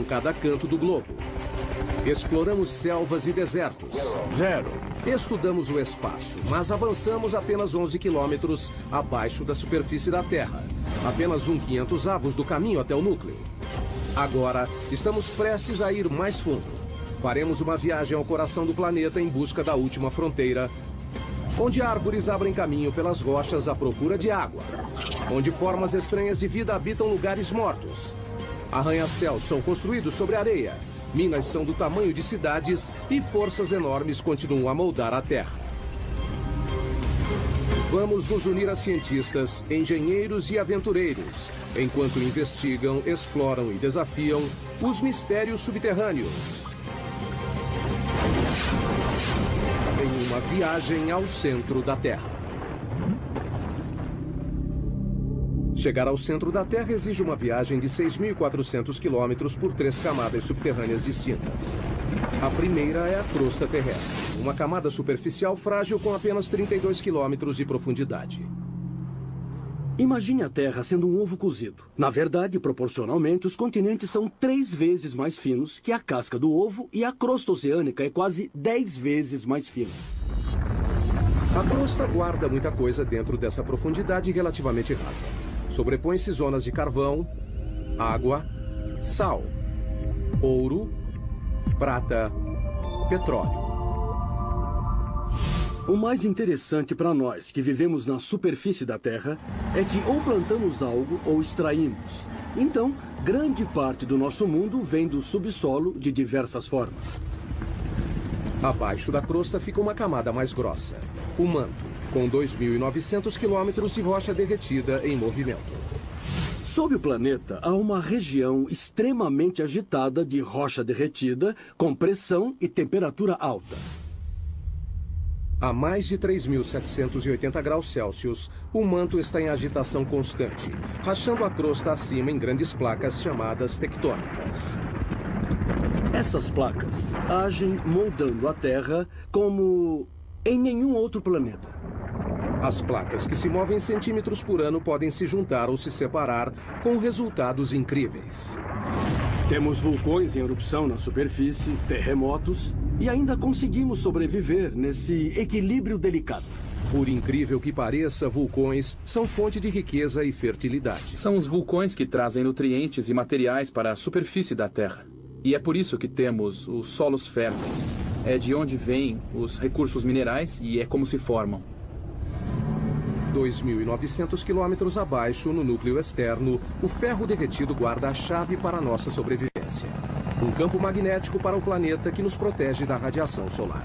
cada canto do globo. Exploramos selvas e desertos. 0. Estudamos o espaço, mas avançamos apenas 11 quilômetros abaixo da superfície da Terra. Apenas 1/500º do caminho até o núcleo. Agora, estamos prestes a ir mais fundo. Faremos uma viagem ao coração do planeta em busca da última fronteira, onde árvores abrem caminho pelas rochas à procura de água, onde formas estranhas de vida habitam lugares mortos. Arranha-céus são construídos sobre areia, minas são do tamanho de cidades e forças enormes continuam a moldar a Terra. Vamos nos unir a cientistas, engenheiros e aventureiros, enquanto investigam, exploram e desafiam os mistérios subterrâneos. Em uma viagem ao centro da Terra. Chegar ao centro da Terra exige uma viagem de 6.400 quilômetros por 3 camadas subterrâneas distintas. A primeira é a crosta terrestre, uma camada superficial frágil com apenas 32 quilômetros de profundidade. Imagine a Terra sendo um ovo cozido. Na verdade, proporcionalmente, os continentes são 3 vezes mais finos que a casca do ovo e a crosta oceânica é quase 10 vezes mais fina. A crosta guarda muita coisa dentro dessa profundidade relativamente rasa. Sobrepõe-se zonas de carvão, água, sal, ouro, prata, petróleo. O mais interessante para nós que vivemos na superfície da Terra é que ou plantamos algo ou extraímos. Então, grande parte do nosso mundo vem do subsolo de diversas formas. Abaixo da crosta fica uma camada mais grossa, o manto, com 2.900 quilômetros de rocha derretida em movimento. Sob o planeta, há uma região extremamente agitada de rocha derretida, com pressão e temperatura alta. A mais de 3.780 graus Celsius, o manto está em agitação constante, rachando a crosta acima em grandes placas chamadas tectônicas. Essas placas agem moldando a Terra como em nenhum outro planeta. As placas que se movem centímetros por ano podem se juntar ou se separar com resultados incríveis. Temos vulcões em erupção na superfície, terremotos, e ainda conseguimos sobreviver nesse equilíbrio delicado. Por incrível que pareça, vulcões são fonte de riqueza e fertilidade. São os vulcões que trazem nutrientes e materiais para a superfície da Terra. E é por isso que temos os solos férteis. É de onde vêm os recursos minerais e é como se formam. 2.900 quilômetros abaixo, no núcleo externo, o ferro derretido guarda a chave para a nossa sobrevivência. Um campo magnético para o planeta que nos protege da radiação solar.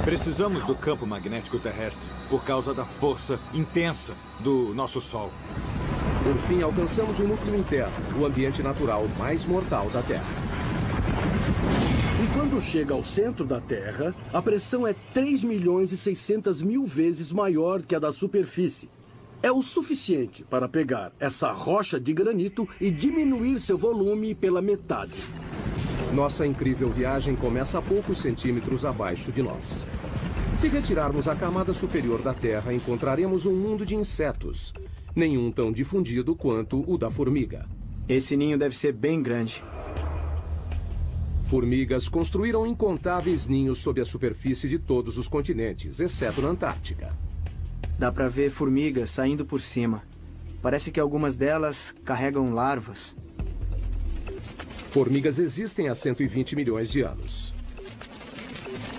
Precisamos do campo magnético terrestre por causa da força intensa do nosso Sol. Por fim, alcançamos o núcleo interno, o ambiente natural mais mortal da Terra. E quando chega ao centro da Terra, a pressão é 3.600.000 vezes maior que a da superfície. É o suficiente para pegar essa rocha de granito e diminuir seu volume pela metade. Nossa incrível viagem começa a poucos centímetros abaixo de nós. Se retirarmos a camada superior da Terra, encontraremos um mundo de insetos. Nenhum tão difundido quanto o da formiga. Esse ninho deve ser bem grande. Formigas construíram incontáveis ninhos sob a superfície de todos os continentes, exceto na Antártica. Dá pra ver formigas saindo por cima. Parece que algumas delas carregam larvas. Formigas existem há 120 milhões de anos.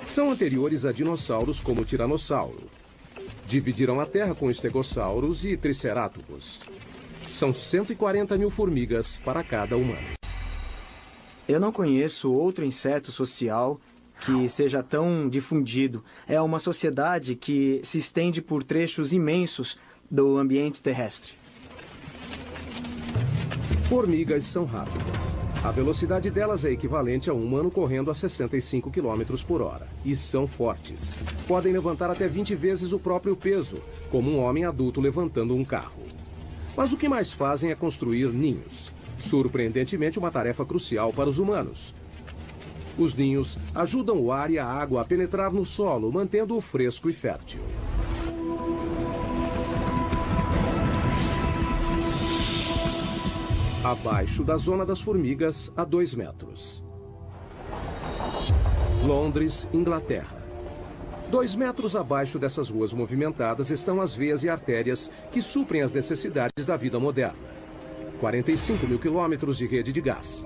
São anteriores a dinossauros como o tiranossauro. Dividiram a Terra com estegossauros e tricerátops. São 140 mil formigas para cada humano. Eu não conheço outro inseto social que seja tão difundido. É uma sociedade que se estende por trechos imensos do ambiente terrestre. Formigas são rápidas. A velocidade delas é equivalente a um humano correndo a 65 km por hora. E são fortes. Podem levantar até 20 vezes o próprio peso, como um homem adulto levantando um carro. Mas o que mais fazem é construir ninhos. Surpreendentemente, uma tarefa crucial para os humanos. Os ninhos ajudam o ar e a água a penetrar no solo, mantendo-o fresco e fértil. Abaixo da zona das formigas, a 2 metros. Londres, Inglaterra. 2 metros abaixo dessas ruas movimentadas estão as veias e artérias que suprem as necessidades da vida moderna. 45 mil quilômetros de rede de gás.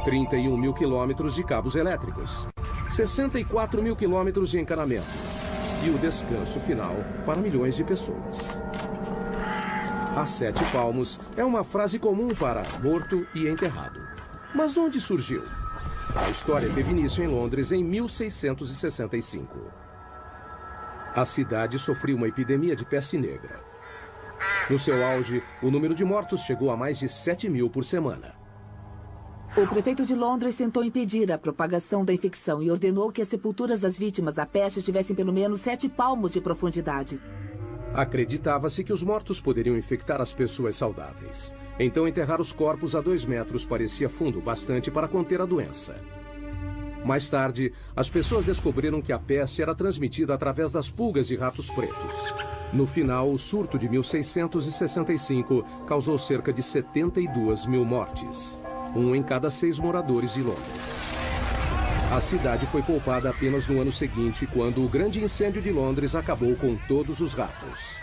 31 mil quilômetros de cabos elétricos. 64 mil quilômetros de encanamento. E o descanso final para milhões de pessoas. A 7 palmos é uma frase comum para morto e enterrado. Mas onde surgiu? A história teve início em Londres em 1665. A cidade sofreu uma epidemia de peste negra. No seu auge, o número de mortos chegou a mais de 7 mil por semana. O prefeito de Londres tentou impedir a propagação da infecção e ordenou que as sepulturas das vítimas da peste tivessem pelo menos 7 palmos de profundidade. Acreditava-se que os mortos poderiam infectar as pessoas saudáveis. Então, enterrar os corpos a 2 metros parecia fundo bastante para conter a doença. Mais tarde, as pessoas descobriram que a peste era transmitida através das pulgas de ratos pretos. No final, o surto de 1665 causou cerca de 72 mil mortes. 1 em cada 6 moradores de Londres. A cidade foi poupada apenas no ano seguinte, quando o grande incêndio de Londres acabou com todos os ratos.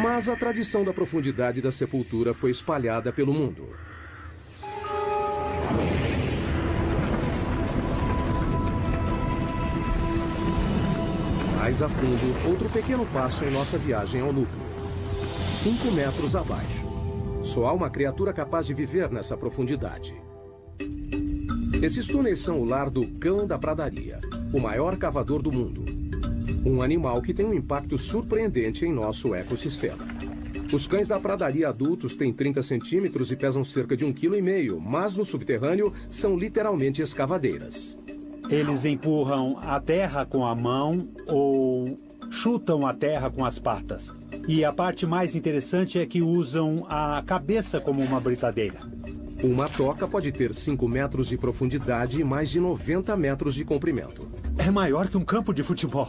Mas a tradição da profundidade da sepultura foi espalhada pelo mundo. Mais a fundo, outro pequeno passo em nossa viagem ao núcleo. 5 metros abaixo. Só há uma criatura capaz de viver nessa profundidade. Esses túneis são o lar do cão da pradaria, o maior cavador do mundo. Um animal que tem um impacto surpreendente em nosso ecossistema. Os cães da pradaria adultos têm 30 centímetros e pesam cerca de 1,5 kg, mas no subterrâneo são literalmente escavadeiras. Eles empurram a terra com a mão ou chutam a terra com as patas. E a parte mais interessante é que usam a cabeça como uma britadeira. Uma toca pode ter 5 metros de profundidade e mais de 90 metros de comprimento. É maior que um campo de futebol.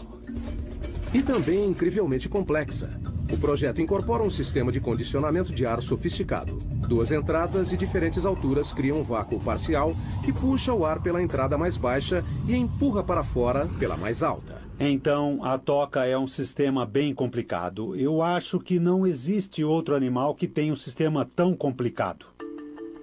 E também incrivelmente complexa. O projeto incorpora um sistema de condicionamento de ar sofisticado. 2 entradas de diferentes alturas criam um vácuo parcial que puxa o ar pela entrada mais baixa e empurra para fora pela mais alta. Então, a toca é um sistema bem complicado. Eu acho que não existe outro animal que tenha um sistema tão complicado.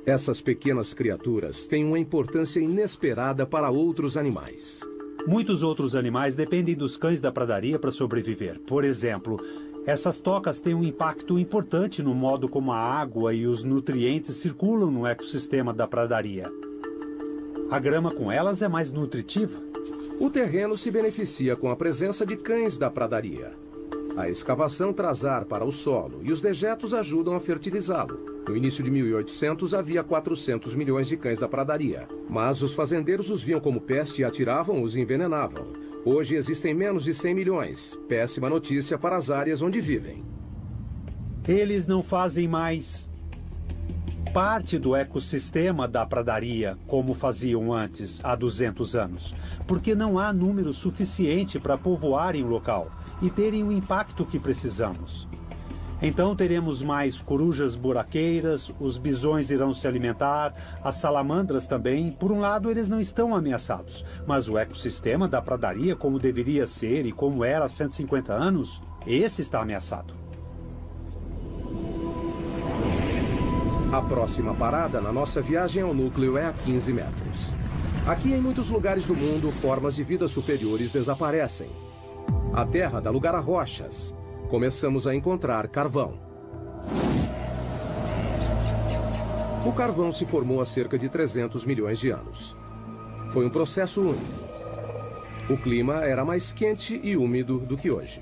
Essas pequenas criaturas têm uma importância inesperada para outros animais. Muitos outros animais dependem dos cães da pradaria para sobreviver. Por exemplo, essas tocas têm um impacto importante no modo como a água e os nutrientes circulam no ecossistema da pradaria. A grama com elas é mais nutritiva. O terreno se beneficia com a presença de cães da pradaria. A escavação traz ar para o solo e os dejetos ajudam a fertilizá-lo. No início de 1800 havia 400 milhões de cães da pradaria, mas os fazendeiros os viam como peste e atiravam-os e envenenavam. Hoje existem menos de 100 milhões. Péssima notícia para as áreas onde vivem. Eles não fazem mais parte do ecossistema da pradaria como faziam antes, há 200 anos, porque não há número suficiente para povoarem o local e terem o impacto que precisamos. Então teremos mais corujas buraqueiras, os bisões irão se alimentar, as salamandras também. Por um lado, eles não estão ameaçados, mas o ecossistema da pradaria, como deveria ser e como era há 150 anos, esse está ameaçado. A próxima parada na nossa viagem ao núcleo é a 15 metros. Aqui, em muitos lugares do mundo, formas de vida superiores desaparecem. A Terra dá lugar a rochas. Começamos a encontrar carvão. O carvão se formou há cerca de 300 milhões de anos. Foi um processo único. O clima era mais quente e úmido do que hoje.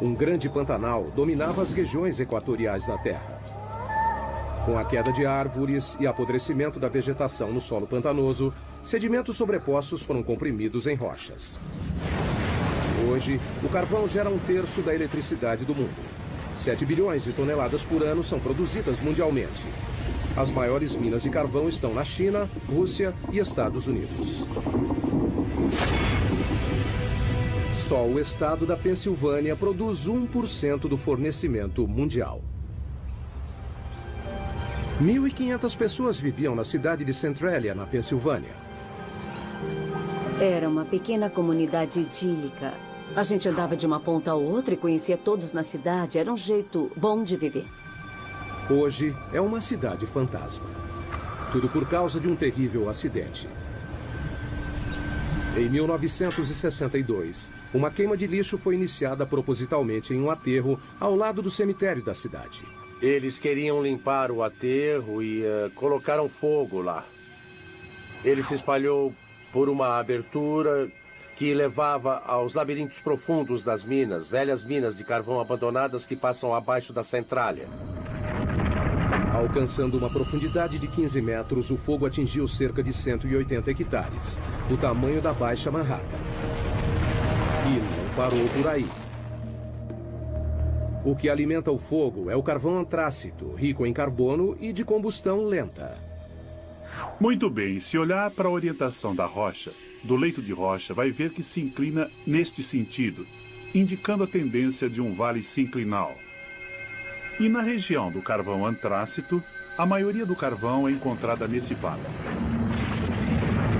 Um grande pantanal dominava as regiões equatoriais da Terra. Com a queda de árvores e apodrecimento da vegetação no solo pantanoso, sedimentos sobrepostos foram comprimidos em rochas. Hoje, o carvão gera 1/3 da eletricidade do mundo. 7 bilhões de toneladas por ano são produzidas mundialmente. As maiores minas de carvão estão na China, Rússia e Estados Unidos. Só o estado da Pensilvânia produz 1% do fornecimento mundial. 1.500 pessoas viviam na cidade de Centralia, na Pensilvânia. Era uma pequena comunidade idílica. A gente andava de uma ponta a outra e conhecia todos na cidade. Era um jeito bom de viver. Hoje é uma cidade fantasma. Tudo por causa de um terrível acidente. Em 1962, uma queima de lixo foi iniciada propositalmente em um aterro ao lado do cemitério da cidade. Eles queriam limpar o aterro e colocaram fogo lá. Ele se espalhou por uma abertura que levava aos labirintos profundos das minas, velhas minas de carvão abandonadas que passam abaixo da Centralia. Alcançando uma profundidade de 15 metros, o fogo atingiu cerca de 180 hectares, o tamanho da Baixa Manhattan. E não parou por aí. O que alimenta o fogo é o carvão antrácito, rico em carbono e de combustão lenta. Muito bem, se olhar para a orientação da rocha, do leito de rocha, vai ver que se inclina neste sentido, indicando a tendência de um vale sinclinal. E na região do carvão antrácito, a maioria do carvão é encontrada nesse vale.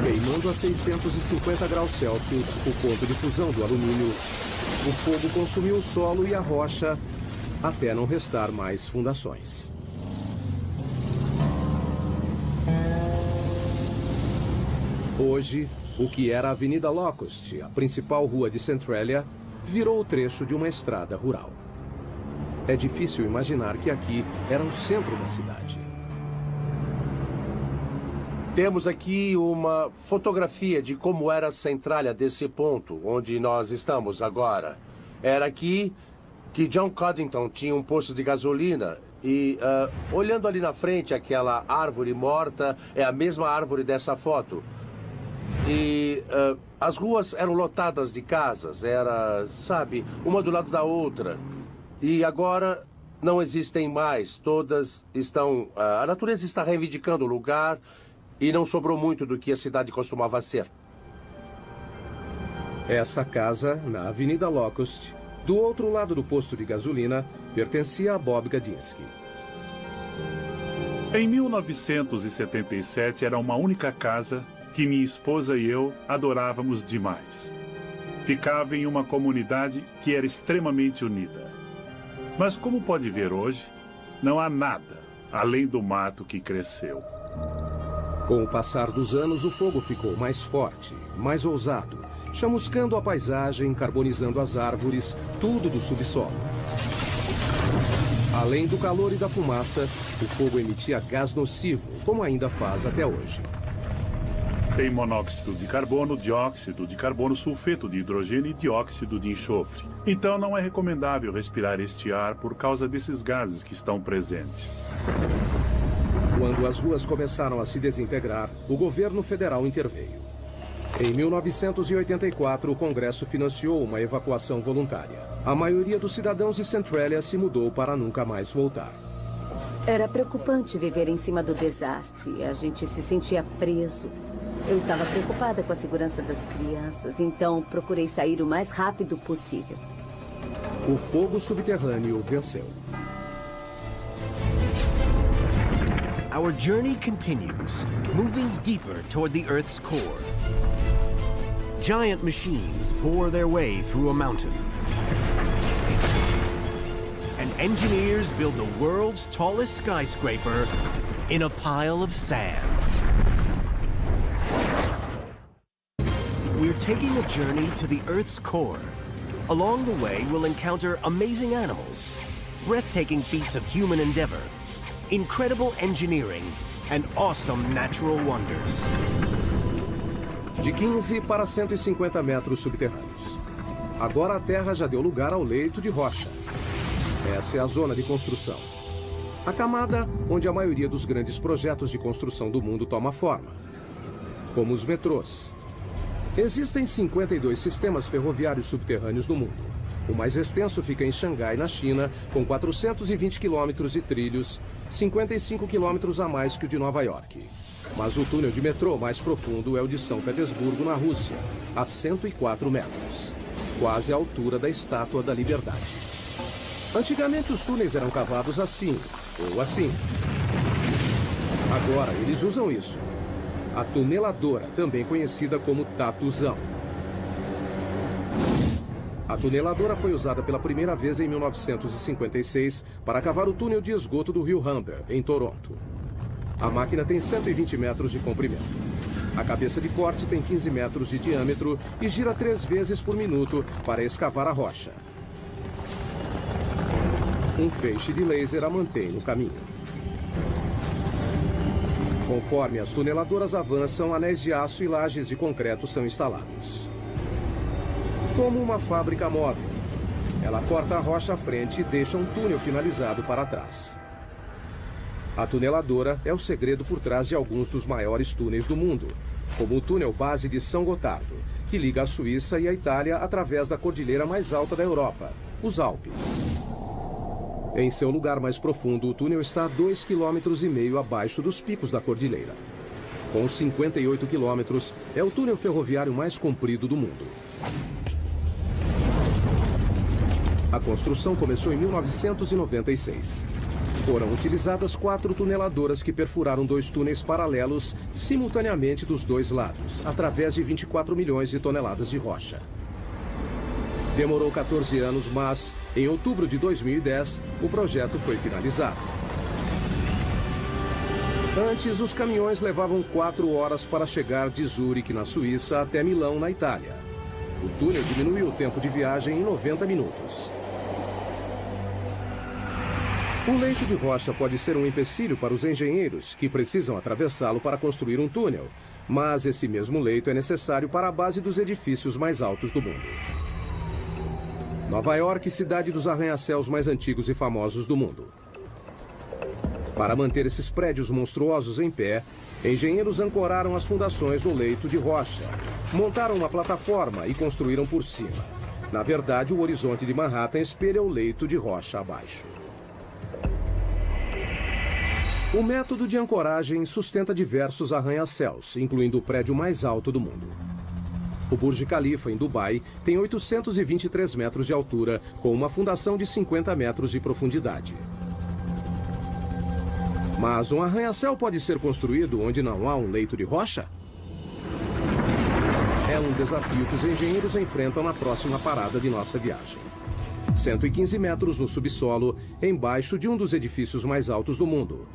Queimando a 650 graus Celsius, o ponto de fusão do alumínio, o fogo consumiu o solo e a rocha até não restar mais fundações. Hoje, o que era a Avenida Locust, a principal rua de Centralia, virou o trecho de uma estrada rural. É difícil imaginar que aqui era o centro da cidade. Temos aqui uma fotografia de como era a Centralia desse ponto, onde nós estamos agora. Era aqui que John Coddington tinha um posto de gasolina e, olhando ali na frente, aquela árvore morta é a mesma árvore dessa foto. E as ruas eram lotadas de casas, era, sabe, uma do lado da outra. E agora não existem mais, todas estão... a natureza está reivindicando o lugar e não sobrou muito do que a cidade costumava ser. Essa casa, na Avenida Locust, do outro lado do posto de gasolina, pertencia a Bob Gadinsky. Em 1977 era uma única casa que minha esposa e eu adorávamos demais. Ficava em uma comunidade que era extremamente unida. Mas como pode ver hoje, não há nada além do mato que cresceu. Com o passar dos anos, o fogo ficou mais forte, mais ousado, chamuscando a paisagem, carbonizando as árvores, tudo do subsolo. Além do calor e da fumaça, o fogo emitia gás nocivo, como ainda faz até hoje. Tem monóxido de carbono, dióxido de carbono, sulfeto de hidrogênio e dióxido de enxofre. Então não é recomendável respirar este ar por causa desses gases que estão presentes. Quando as ruas começaram a se desintegrar, o governo federal interveio. Em 1984, o Congresso financiou uma evacuação voluntária. A maioria dos cidadãos de Centralia se mudou para nunca mais voltar. Era preocupante viver em cima do desastre. A gente se sentia preso. Eu estava preocupada com a segurança das crianças, então procurei sair o mais rápido possível. O fogo subterrâneo venceu. Our journey continues, moving deeper toward the Earth's core. Giant machines bore their way through a mountain. And engineers build the world's tallest skyscraper in a pile of sand. We're taking a journey to the Earth's core. Along the way, we'll encounter amazing animals, breathtaking feats of human endeavor, incredible engineering, and awesome natural wonders. De 15 para 150 metros subterrâneos. Agora a Terra já deu lugar ao leito de rocha. Essa é a zona de construção. A camada onde a maioria dos grandes projetos de construção do mundo toma forma. Como os metrôs. Existem 52 sistemas ferroviários subterrâneos no mundo. O mais extenso fica em Xangai, na China, com 420 quilômetros de trilhos, 55 quilômetros a mais que o de Nova York. Mas o túnel de metrô mais profundo é o de São Petersburgo, na Rússia, a 104 metros, quase à altura da Estátua da Liberdade. Antigamente os túneis eram cavados assim, ou assim. Agora eles usam isso. A tuneladora, também conhecida como tatuzão. A tuneladora foi usada pela primeira vez em 1956 para cavar o túnel de esgoto do rio Humber, em Toronto. A máquina tem 120 metros de comprimento. A cabeça de corte tem 15 metros de diâmetro e gira 3 vezes por minuto para escavar a rocha. Um feixe de laser a mantém no caminho. Conforme as tuneladoras avançam, anéis de aço e lajes de concreto são instalados. Como uma fábrica móvel, ela corta a rocha à frente e deixa um túnel finalizado para trás. A tuneladora é o segredo por trás de alguns dos maiores túneis do mundo, como o túnel base de São Gotardo, que liga a Suíça e a Itália através da cordilheira mais alta da Europa, os Alpes. Em seu lugar mais profundo, o túnel está a 2,5 km abaixo dos picos da cordilheira. Com 58 quilômetros, é o túnel ferroviário mais comprido do mundo. A construção começou em 1996. Foram utilizadas 4 tuneladoras que perfuraram 2 túneis paralelos simultaneamente dos 2 lados, através de 24 milhões de toneladas de rocha. Demorou 14 anos, mas, em outubro de 2010, o projeto foi finalizado. Antes, os caminhões levavam 4 horas para chegar de Zurique, na Suíça, até Milão, na Itália. O túnel diminuiu o tempo de viagem em 90 minutos. Um leito de rocha pode ser um empecilho para os engenheiros, que precisam atravessá-lo para construir um túnel, mas esse mesmo leito é necessário para a base dos edifícios mais altos do mundo. Nova York, cidade dos arranha-céus mais antigos e famosos do mundo. Para manter esses prédios monstruosos em pé, engenheiros ancoraram as fundações no leito de rocha, montaram uma plataforma e construíram por cima. Na verdade, o horizonte de Manhattan espelha o leito de rocha abaixo. O método de ancoragem sustenta diversos arranha-céus, incluindo o prédio mais alto do mundo. O Burj Khalifa, em Dubai, tem 823 metros de altura, com uma fundação de 50 metros de profundidade. Mas um arranha-céu pode ser construído onde não há um leito de rocha? É um desafio que os engenheiros enfrentam na próxima parada de nossa viagem. 115 metros no subsolo, embaixo de um dos edifícios mais altos do mundo,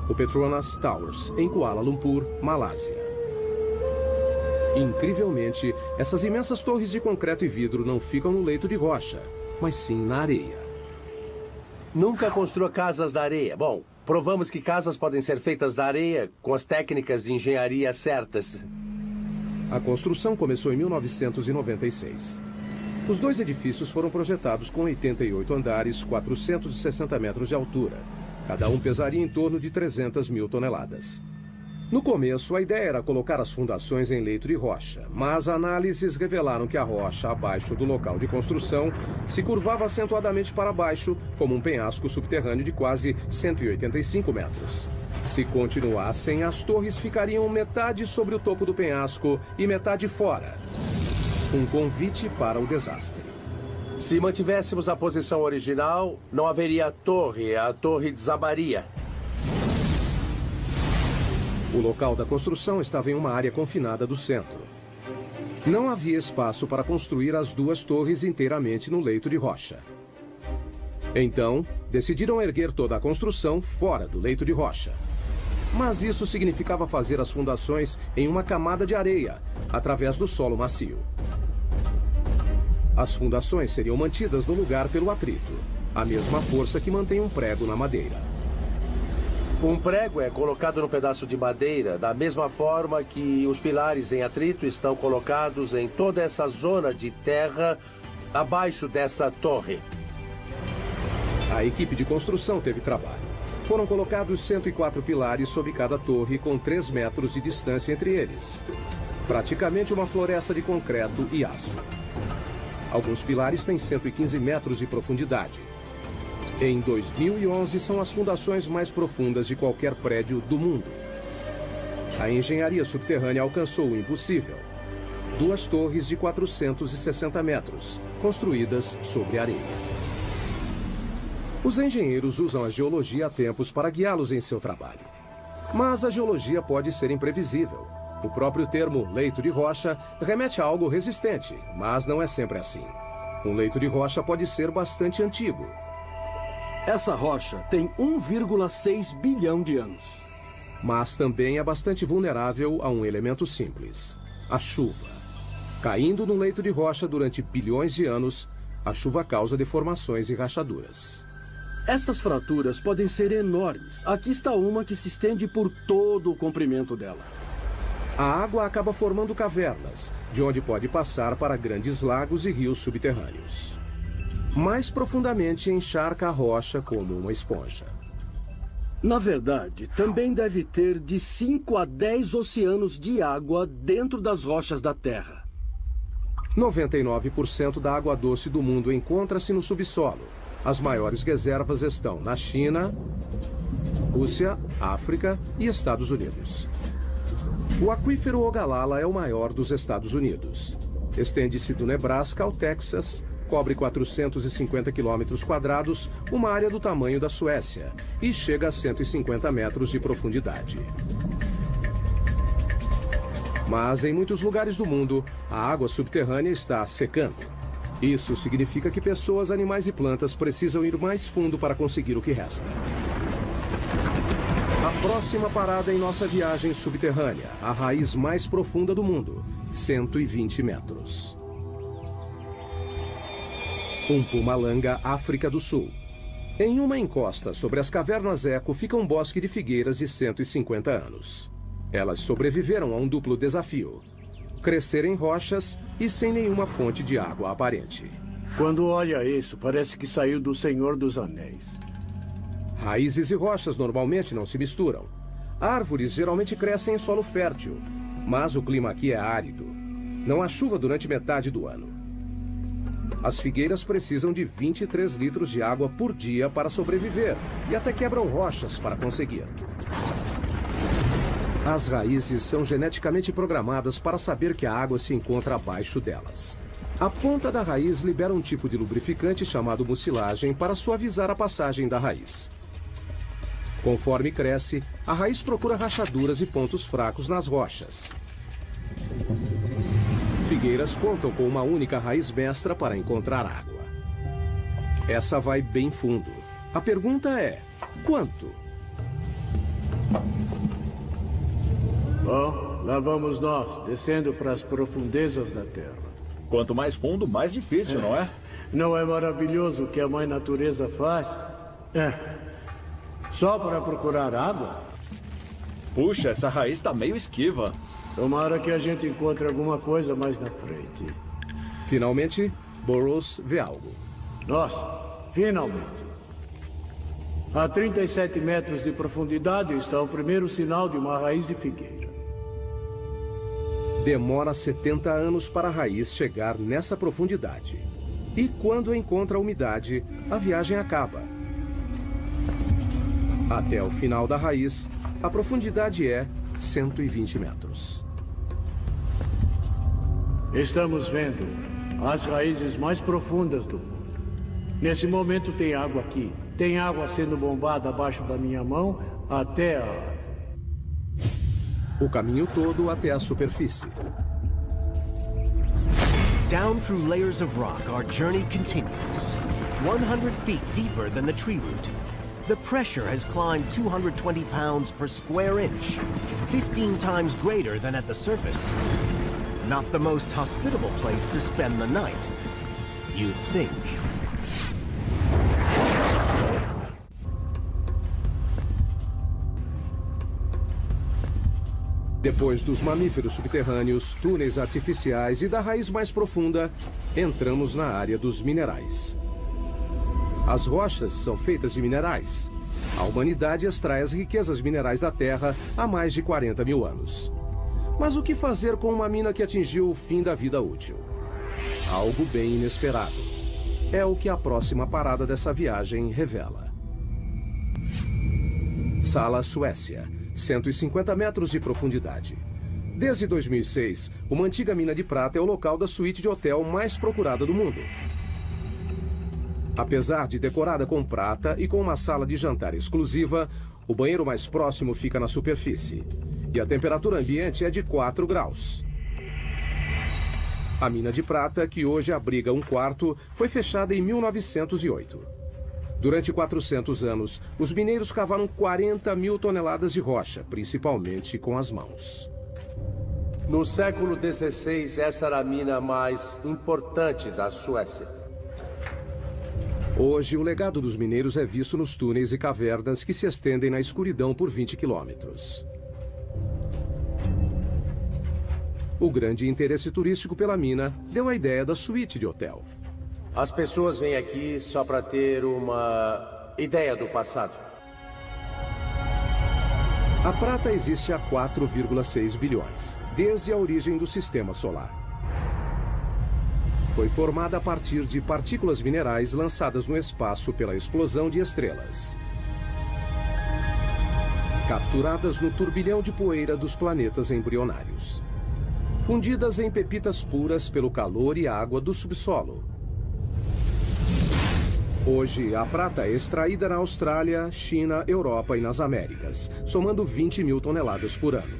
o Petronas Towers, em Kuala Lumpur, Malásia. Incrivelmente, essas imensas torres de concreto e vidro não ficam no leito de rocha, mas sim na areia. Nunca construa casas da areia. Bom, provamos que casas podem ser feitas da areia com as técnicas de engenharia certas. A construção começou em 1996. Os 2 edifícios foram projetados com 88 andares, 460 metros de altura. Cada um pesaria em torno de 300 mil toneladas. No começo, a ideia era colocar as fundações em leito de rocha, mas análises revelaram que a rocha abaixo do local de construção se curvava acentuadamente para baixo, como um penhasco subterrâneo de quase 185 metros. Se continuassem, as torres ficariam metade sobre o topo do penhasco e metade fora. Um convite para o desastre. Se mantivéssemos a posição original, não haveria a torre desabaria. O local da construção estava em uma área confinada do centro. Não havia espaço para construir as 2 torres inteiramente no leito de rocha. Então, decidiram erguer toda a construção fora do leito de rocha. Mas isso significava fazer as fundações em uma camada de areia, através do solo macio. As fundações seriam mantidas no lugar pelo atrito, a mesma força que mantém um prego na madeira. Um prego é colocado no pedaço de madeira da mesma forma que os pilares em atrito estão colocados em toda essa zona de terra abaixo dessa torre. A equipe de construção teve trabalho. Foram colocados 104 pilares sob cada torre, com 3 metros de distância entre eles. Praticamente uma floresta de concreto e aço. Alguns pilares têm 115 metros de profundidade. Em 2011, são as fundações mais profundas de qualquer prédio do mundo. A engenharia subterrânea alcançou o impossível. 2 torres de 460 metros, construídas sobre areia. Os engenheiros usam a geologia há tempos para guiá-los em seu trabalho. Mas a geologia pode ser imprevisível. O próprio termo leito de rocha remete a algo resistente, mas não é sempre assim. Um leito de rocha pode ser bastante antigo. Essa rocha tem 1,6 bilhão de anos. Mas também é bastante vulnerável a um elemento simples: a chuva. Caindo no leito de rocha durante bilhões de anos, a chuva causa deformações e rachaduras. Essas fraturas podem ser enormes. Aqui está uma que se estende por todo o comprimento dela. A água acaba formando cavernas, de onde pode passar para grandes lagos e rios subterrâneos. Mais profundamente, encharca a rocha como uma esponja. Na verdade, também deve ter de 5 a 10 oceanos de água dentro das rochas da Terra. 99% da água doce do mundo encontra-se no subsolo. As maiores reservas estão na China, Rússia, África e Estados Unidos. O aquífero Ogallala é o maior dos Estados Unidos. Estende-se do Nebraska ao Texas, cobre 450 quilômetros quadrados, uma área do tamanho da Suécia, e chega a 150 metros de profundidade. Mas em muitos lugares do mundo, a água subterrânea está secando. Isso significa que pessoas, animais e plantas precisam ir mais fundo para conseguir o que resta. A próxima parada em nossa viagem subterrânea, a raiz mais profunda do mundo, 120 metros. Mpumalanga, África do Sul. Em uma encosta sobre as cavernas Eco fica um bosque de figueiras de 150 anos. Elas sobreviveram a um duplo desafio: crescer em rochas e sem nenhuma fonte de água aparente. Quando olha isso, parece que saiu do Senhor dos Anéis. Raízes e rochas normalmente não se misturam. Árvores geralmente crescem em solo fértil, mas o clima aqui é árido. Não há chuva durante metade do ano. As figueiras precisam de 23 litros de água por dia para sobreviver e até quebram rochas para conseguir. As raízes são geneticamente programadas para saber que a água se encontra abaixo delas. A ponta da raiz libera um tipo de lubrificante chamado mucilagem para suavizar a passagem da raiz. Conforme cresce, a raiz procura rachaduras e pontos fracos nas rochas. Figueiras contam com uma única raiz mestra para encontrar água. Essa vai bem fundo. A pergunta é: quanto? Bom, lá vamos nós, descendo para as profundezas da Terra. Quanto mais fundo, mais difícil, não é? Não é maravilhoso o que a Mãe Natureza faz? Só para procurar água? Puxa, essa raiz está meio esquiva. Tomara que a gente encontre alguma coisa mais na frente. Finalmente, Burroughs vê algo. Nossa, finalmente. A 37 metros de profundidade está o primeiro sinal de uma raiz de figueira. Demora 70 anos para a raiz chegar nessa profundidade. E quando encontra a umidade, a viagem acaba. Até o final da raiz, a profundidade é 120 metros. Estamos vendo as raízes mais profundas do mundo. Nesse momento tem água aqui. Tem água sendo bombada abaixo da minha mão até a árvore. O caminho todo até a superfície. Down through layers of rock, our journey continues. 100 feet deeper than the tree root. The pressure has climbed 220 pounds per square inch, 15 times greater than at the surface. Not the most hospitable place to spend the night, you'd think. Depois dos mamíferos subterrâneos, túneis artificiais e da raiz mais profunda, entramos na área dos minerais. As rochas são feitas de minerais. A humanidade extrai as riquezas minerais da Terra há mais de 40 mil anos. Mas o que fazer com uma mina que atingiu o fim da vida útil? Algo bem inesperado. É o que a próxima parada dessa viagem revela. Sala, Suécia. 150 metros de profundidade. Desde 2006, uma antiga mina de prata é o local da suíte de hotel mais procurada do mundo. Apesar de decorada com prata e com uma sala de jantar exclusiva, O banheiro mais próximo fica na superfície. E a temperatura ambiente é de 4 graus. A mina de prata, que hoje abriga um quarto, foi fechada em 1908. Durante 400 anos, os mineiros cavaram 40 mil toneladas de rocha, principalmente com as mãos. No século XVI, essa era a mina mais importante da Suécia. Hoje, o legado dos mineiros é visto nos túneis e cavernas que se estendem na escuridão por 20 quilômetros. O grande interesse turístico pela mina deu a ideia da suíte de hotel. As pessoas vêm aqui só para ter uma ideia do passado. A prata existe há 4,6 bilhões, desde a origem do sistema solar. Foi formada a partir de partículas minerais lançadas no espaço pela explosão de estrelas, capturadas no turbilhão de poeira dos planetas embrionários, fundidas em pepitas puras pelo calor e água do subsolo. Hoje, a prata é extraída na Austrália, China, Europa e nas Américas, somando 20 mil toneladas por ano.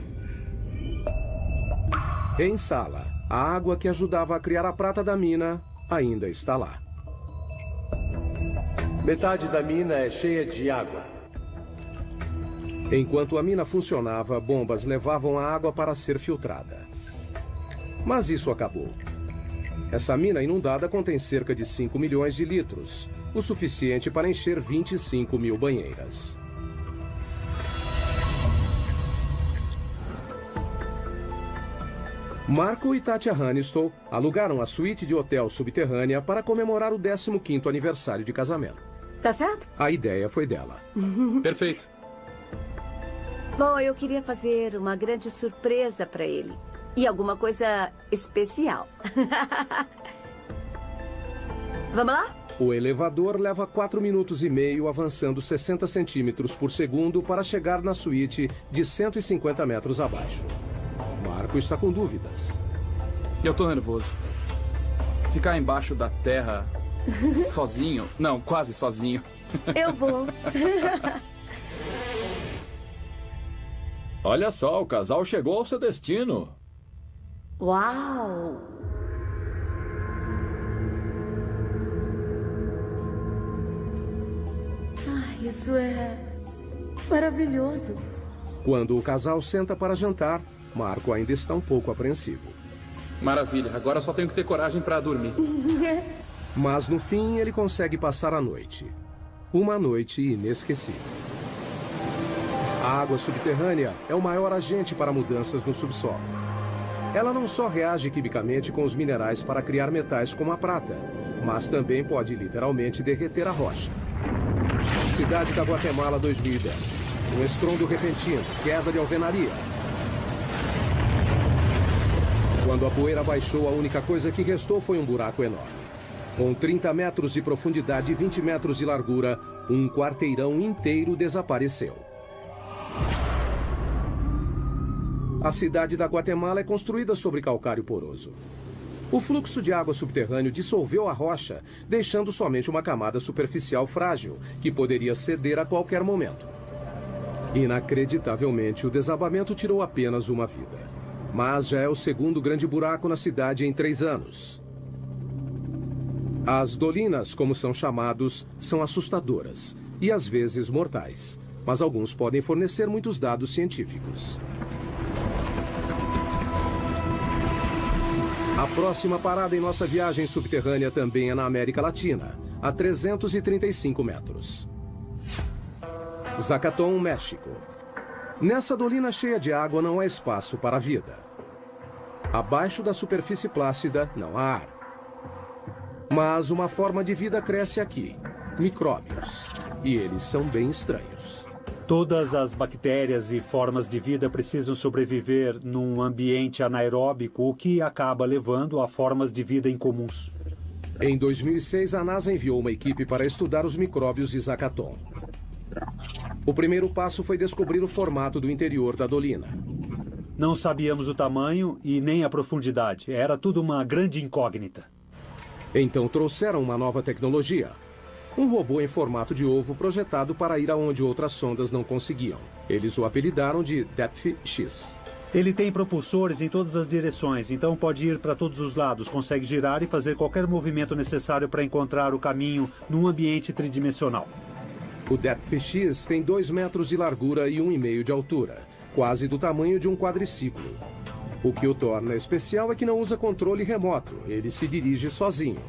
Em Sala, a água que ajudava a criar a prata da mina ainda está lá. Metade da mina é cheia de água. Enquanto a mina funcionava, bombas levavam a água para ser filtrada. Mas isso acabou. Essa mina inundada contém cerca de 5 milhões de litros, o suficiente para encher 25 mil banheiras. Marco e Tatja Hannistow alugaram a suíte de hotel subterrânea para comemorar o 15º aniversário de casamento. Tá certo? A ideia foi dela. Perfeito. Bom, eu queria fazer uma grande surpresa para ele. E alguma coisa especial. Vamos lá? O elevador leva 4 minutos e meio avançando 60 centímetros por segundo para chegar na suíte de 150 metros abaixo. Marco está com dúvidas. Eu tô nervoso. Ficar embaixo da terra sozinho? Não, quase sozinho. Eu vou. Olha só, o casal chegou ao seu destino. Uau! Ai, isso é maravilhoso. Quando o casal senta para jantar, Marco ainda está um pouco apreensivo. Maravilha, agora só tenho que ter coragem para dormir. Mas no fim ele consegue passar a noite. Uma noite inesquecível. A água subterrânea é o maior agente para mudanças no subsolo. Ela não só reage quimicamente com os minerais para criar metais como a prata, mas também pode literalmente derreter a rocha. Cidade da Guatemala 2010. Um estrondo repentino, queda de alvenaria. Quando a poeira baixou, a única coisa que restou foi um buraco enorme. Com 30 metros de profundidade e 20 metros de largura, um quarteirão inteiro desapareceu. A cidade da Guatemala é construída sobre calcário poroso. O fluxo de água subterrâneo dissolveu a rocha, deixando somente uma camada superficial frágil, que poderia ceder a qualquer momento. Inacreditavelmente, o desabamento tirou apenas uma vida. Mas já é o segundo grande buraco na cidade em 3 anos. As dolinas, como são chamados, são assustadoras e às vezes mortais, mas alguns podem fornecer muitos dados científicos. A próxima parada em nossa viagem subterrânea também é na América Latina, a 335 metros. Zacatón, México. Nessa dolina cheia de água não há espaço para a vida. Abaixo da superfície plácida não há ar. Mas uma forma de vida cresce aqui, micróbios. E eles são bem estranhos. Todas as bactérias e formas de vida precisam sobreviver num ambiente anaeróbico, o que acaba levando a formas de vida incomuns. Em 2006, a NASA enviou uma equipe para estudar os micróbios de Zacatón. O primeiro passo foi descobrir o formato do interior da dolina. Não sabíamos o tamanho e nem a profundidade. Era tudo uma grande incógnita. Então trouxeram uma nova tecnologia. Um robô em formato de ovo projetado para ir aonde outras sondas não conseguiam. Eles o apelidaram de Depth X. Ele tem propulsores em todas as direções, então pode ir para todos os lados, consegue girar e fazer qualquer movimento necessário para encontrar o caminho num ambiente tridimensional. O Depth X tem 2 metros de largura e 1,5 de altura, quase do tamanho de um quadriciclo. O que o torna especial é que não usa controle remoto, ele se dirige sozinho.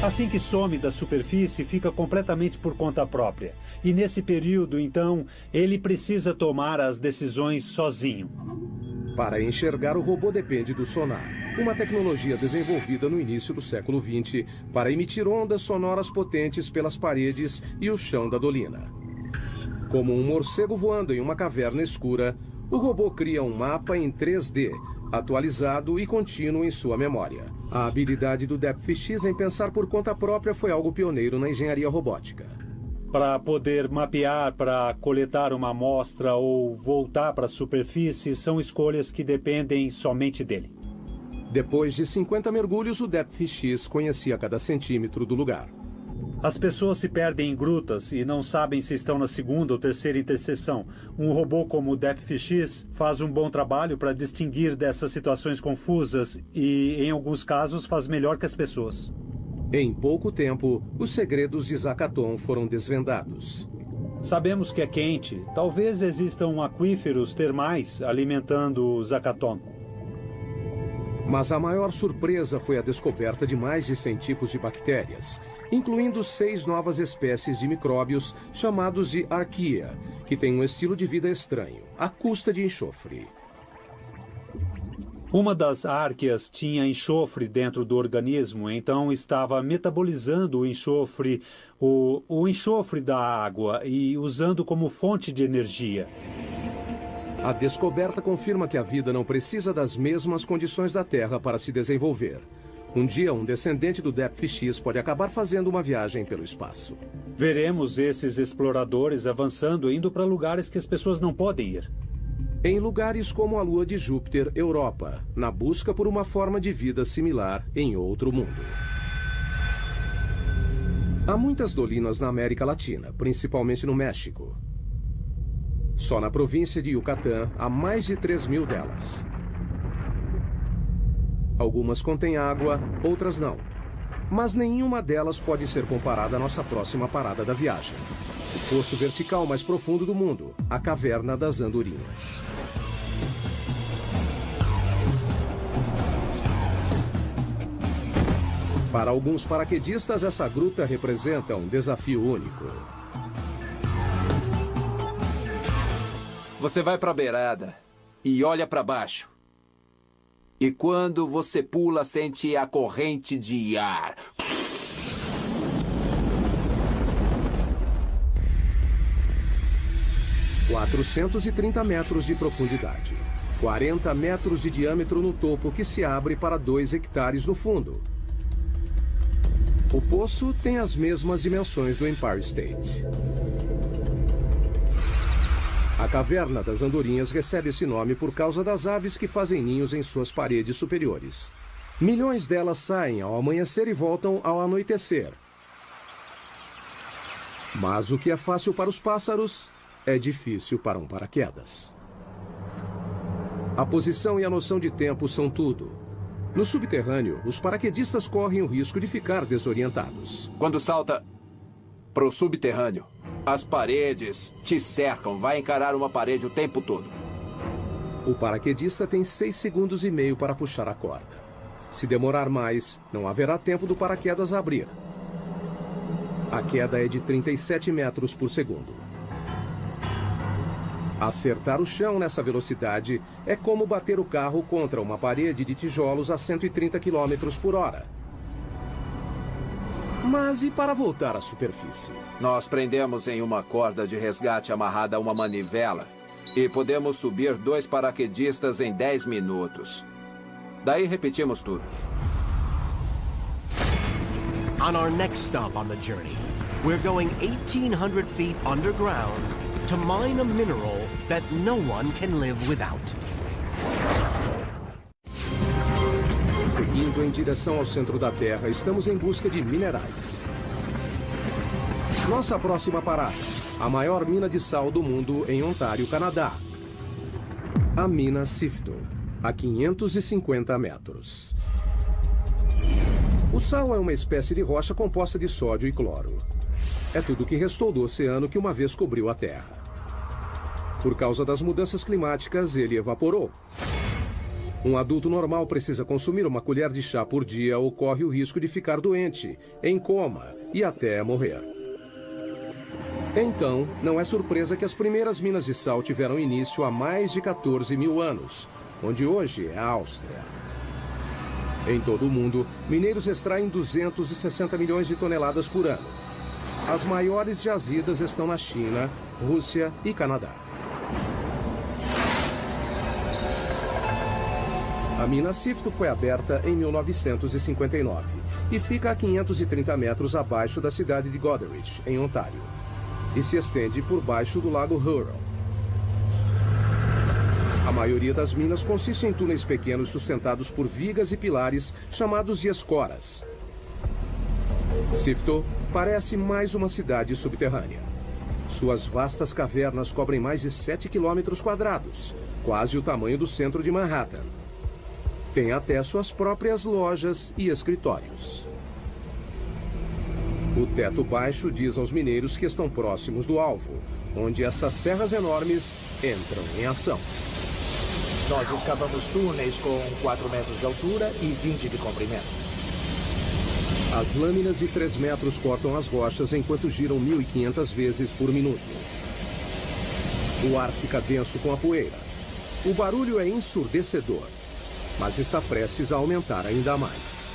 Assim que some da superfície, fica completamente por conta própria. E nesse período, então, ele precisa tomar as decisões sozinho. Para enxergar, o robô depende do sonar, uma tecnologia desenvolvida no início do século XX para emitir ondas sonoras potentes pelas paredes e o chão da dolina. Como um morcego voando em uma caverna escura, o robô cria um mapa em 3D, atualizado e contínuo em sua memória. A habilidade do Depth X em pensar por conta própria foi algo pioneiro na engenharia robótica. Para poder mapear, para coletar uma amostra ou voltar para a superfície, são escolhas que dependem somente dele. Depois de 50 mergulhos, o Depth X conhecia cada centímetro do lugar. As pessoas se perdem em grutas e não sabem se estão na segunda ou terceira interseção. Um robô como o Depth X faz um bom trabalho para distinguir dessas situações confusas e, em alguns casos, faz melhor que as pessoas. Em pouco tempo, os segredos de Zakaton foram desvendados. Sabemos que é quente. Talvez existam aquíferos termais alimentando Zakaton. Mas a maior surpresa foi a descoberta de mais de 100 tipos de bactérias, incluindo 6 novas espécies de micróbios chamados de arqueia, que têm um estilo de vida estranho, à custa de enxofre. Uma das árqueas tinha enxofre dentro do organismo, então estava metabolizando o enxofre, o enxofre da água e usando como fonte de energia. A descoberta confirma que a vida não precisa das mesmas condições da Terra para se desenvolver. Um dia, um descendente do Depth X pode acabar fazendo uma viagem pelo espaço. Veremos esses exploradores avançando, indo para lugares que as pessoas não podem ir. Em lugares como a Lua de Júpiter, Europa, na busca por uma forma de vida similar em outro mundo. Há muitas dolinas na América Latina, principalmente no México. Só na província de Yucatán há mais de 3.000 delas. Algumas contêm água, outras não. Mas nenhuma delas pode ser comparada à nossa próxima parada da viagem. O poço vertical mais profundo do mundo, a Caverna das Andorinhas. Para alguns paraquedistas, essa gruta representa um desafio único. Você vai para a beirada e olha para baixo. E quando você pula, sente a corrente de ar. – 430 metros de profundidade. 40 metros de diâmetro no topo, que se abre para 2 hectares no fundo. O poço tem as mesmas dimensões do Empire State. A Caverna das Andorinhas recebe esse nome por causa das aves que fazem ninhos em suas paredes superiores. Milhões delas saem ao amanhecer e voltam ao anoitecer. Mas o que é fácil para os pássaros é difícil para um paraquedas. A posição e a noção de tempo são tudo. No subterrâneo, os paraquedistas correm o risco de ficar desorientados. Quando salta para o subterrâneo, as paredes te cercam. Vai encarar uma parede o tempo todo. O paraquedista tem 6 segundos e meio para puxar a corda. Se demorar mais, não haverá tempo do paraquedas abrir. A queda é de 37 metros por segundo. Acertar o chão nessa velocidade é como bater o carro contra uma parede de tijolos a 130 km por hora. Mas e para voltar à superfície? Nós prendemos em uma corda de resgate amarrada a uma manivela e podemos subir 2 paraquedistas em 10 minutos. Daí repetimos tudo. On our next stop on the journey, we're going 1,800 feet underground to mine a mineral that no one can live without. Seguindo em direção ao centro da Terra, estamos em busca de minerais. Nossa próxima parada, a maior mina de sal do mundo em Ontário, Canadá. A mina Sifto, a 550 metros. O sal é uma espécie de rocha composta de sódio e cloro. É tudo o que restou do oceano que uma vez cobriu a Terra. Por causa das mudanças climáticas, ele evaporou. Um adulto normal precisa consumir uma colher de chá por dia ou corre o risco de ficar doente, em coma e até morrer. Então, não é surpresa que as primeiras minas de sal tiveram início há mais de 14 mil anos, onde hoje é a Áustria. Em todo o mundo, mineiros extraem 260 milhões de toneladas por ano. As maiores jazidas estão na China, Rússia e Canadá. A mina Sifto foi aberta em 1959 e fica a 530 metros abaixo da cidade de Goderich, em Ontário, e se estende por baixo do lago Huron. A maioria das minas consiste em túneis pequenos sustentados por vigas e pilares chamados de escoras. Sifto parece mais uma cidade subterrânea. Suas vastas cavernas cobrem mais de 7 quilômetros quadrados, quase o tamanho do centro de Manhattan. Tem até suas próprias lojas e escritórios. O teto baixo diz aos mineiros que estão próximos do alvo, onde estas serras enormes entram em ação. Nós escavamos túneis com 4 metros de altura e 20 de comprimento. As lâminas de 3 metros cortam as rochas enquanto giram 1.500 vezes por minuto. O ar fica denso com a poeira. O barulho é ensurdecedor, mas está prestes a aumentar ainda mais.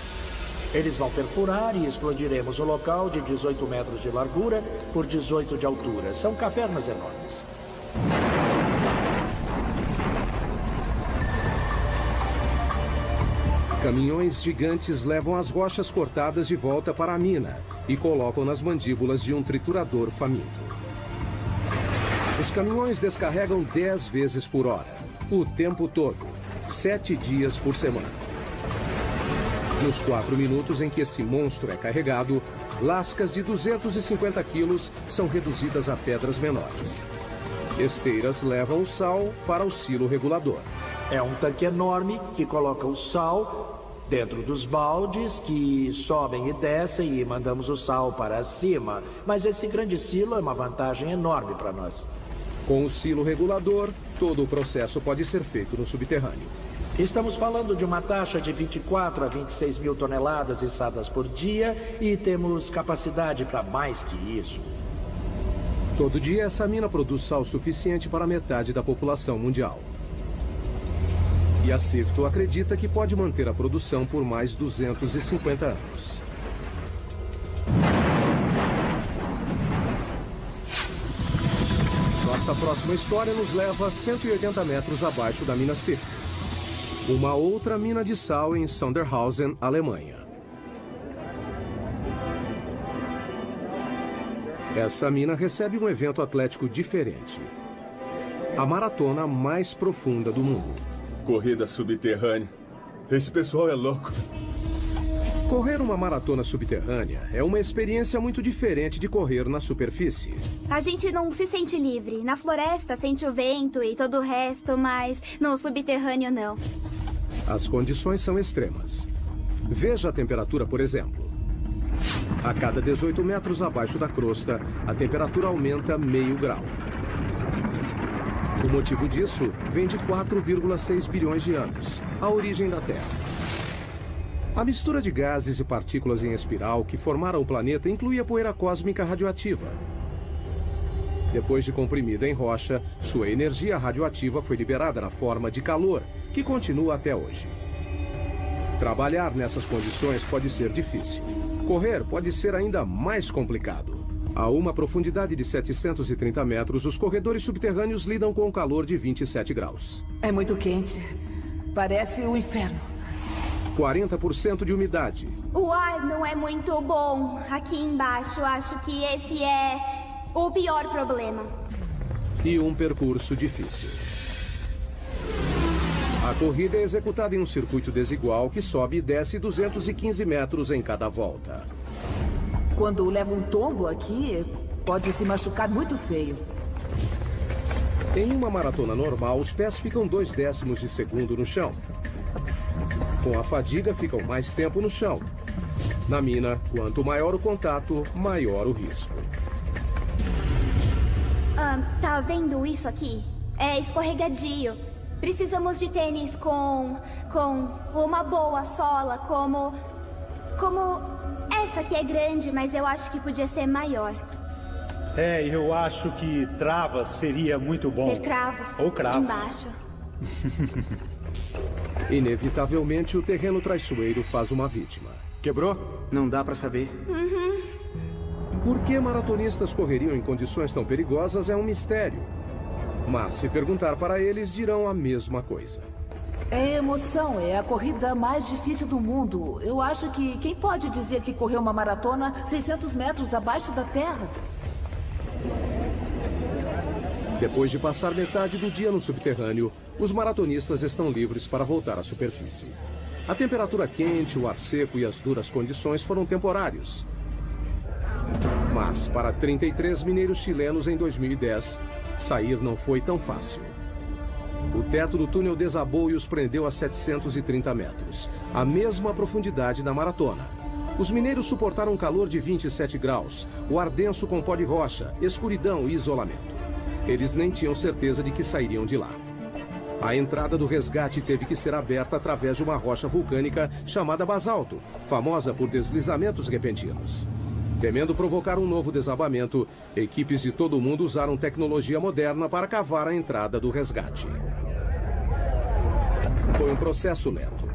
Eles vão perfurar e explodiremos o local de 18 metros de largura por 18 de altura. São cavernas enormes. Caminhões gigantes levam as rochas cortadas de volta para a mina e colocam nas mandíbulas de um triturador faminto. Os caminhões descarregam 10 vezes por hora, o tempo todo, 7 dias por semana. Nos 4 minutos em que esse monstro é carregado, lascas de 250 quilos são reduzidas a pedras menores. Esteiras levam o sal para o silo regulador. É um tanque enorme que coloca o sal dentro dos baldes que sobem e descem e mandamos o sal para cima. Mas esse grande silo é uma vantagem enorme para nós. Com o silo regulador, todo o processo pode ser feito no subterrâneo. Estamos falando de uma taxa de 24 a 26 mil toneladas içadas por dia e temos capacidade para mais que isso. Todo dia, essa mina produz sal suficiente para metade da população mundial. E a Sifto acredita que pode manter a produção por mais 250 anos. Nossa próxima história nos leva a 180 metros abaixo da mina Sifto. Uma outra mina de sal em Sondershausen, Alemanha. Essa mina recebe um evento atlético diferente. A maratona mais profunda do mundo. Corrida subterrânea. Esse pessoal é louco. Correr uma maratona subterrânea é uma experiência muito diferente de correr na superfície. A gente não se sente livre. Na floresta sente o vento e todo o resto, mas no subterrâneo não. As condições são extremas. Veja a temperatura, por exemplo. A cada 18 metros abaixo da crosta, a temperatura aumenta meio grau. O motivo disso vem de 4,6 bilhões de anos, a origem da Terra. A mistura de gases e partículas em espiral que formaram o planeta incluía poeira cósmica radioativa. Depois de comprimida em rocha, sua energia radioativa foi liberada na forma de calor, que continua até hoje. Trabalhar nessas condições pode ser difícil. Correr pode ser ainda mais complicado. A uma profundidade de 730 metros, os corredores subterrâneos lidam com um calor de 27 graus. É muito quente. Parece o inferno. 40% de umidade. O ar não é muito bom. Aqui embaixo, acho que esse é o pior problema. E um percurso difícil. A corrida é executada em um circuito desigual que sobe e desce 215 metros em cada volta. Quando leva um tombo aqui, pode se machucar muito feio. Em uma maratona normal, os pés ficam 0,2 de segundo no chão. Com a fadiga, ficam mais tempo no chão. Na mina, quanto maior o contato, maior o risco. Tá vendo isso aqui? É escorregadio. Precisamos de tênis com uma boa sola, como essa que é grande, mas eu acho que podia ser maior. Eu acho que travas seria muito bom. Ter cravos. Ou cravos. Embaixo. Inevitavelmente, o terreno traiçoeiro faz uma vítima. Quebrou? Não dá pra saber. Por que maratonistas correriam em condições tão perigosas é um mistério. Mas se perguntar para eles, dirão a mesma coisa. É emoção, é a corrida mais difícil do mundo. Eu acho que quem pode dizer que correu uma maratona 600 metros abaixo da terra? Depois de passar metade do dia no subterrâneo, os maratonistas estão livres para voltar à superfície. A temperatura quente, o ar seco e as duras condições foram temporários. Mas para 33 mineiros chilenos em 2010, sair não foi tão fácil. O teto do túnel desabou e os prendeu a 730 metros, a mesma profundidade da maratona. Os mineiros suportaram um calor de 27 graus, o ar denso com pó de rocha, escuridão e isolamento. Eles nem tinham certeza de que sairiam de lá. A entrada do resgate teve que ser aberta através de uma rocha vulcânica chamada basalto, famosa por deslizamentos repentinos. Temendo provocar um novo desabamento, equipes de todo o mundo usaram tecnologia moderna para cavar a entrada do resgate. Foi um processo lento.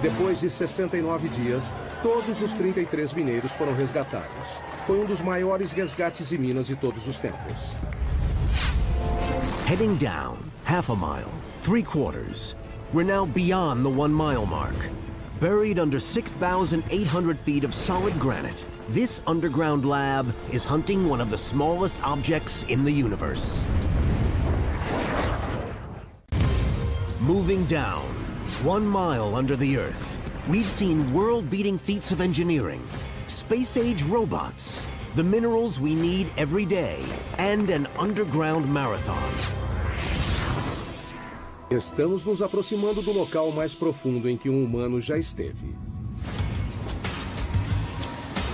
Depois de 69 dias, todos os 33 mineiros foram resgatados. Foi um dos maiores resgates de minas de todos os tempos. Heading down, half a mile, 3/4. We're now beyond the 1 mile mark. Buried under 6,800 feet of solid granite, this underground lab is hunting one of the smallest objects in the universe. Moving down, 1 mile under the Earth, we've seen world-beating feats of engineering, space-age robots, the minerals we need every day, and an underground marathon. Estamos nos aproximando do local mais profundo em que um humano já esteve.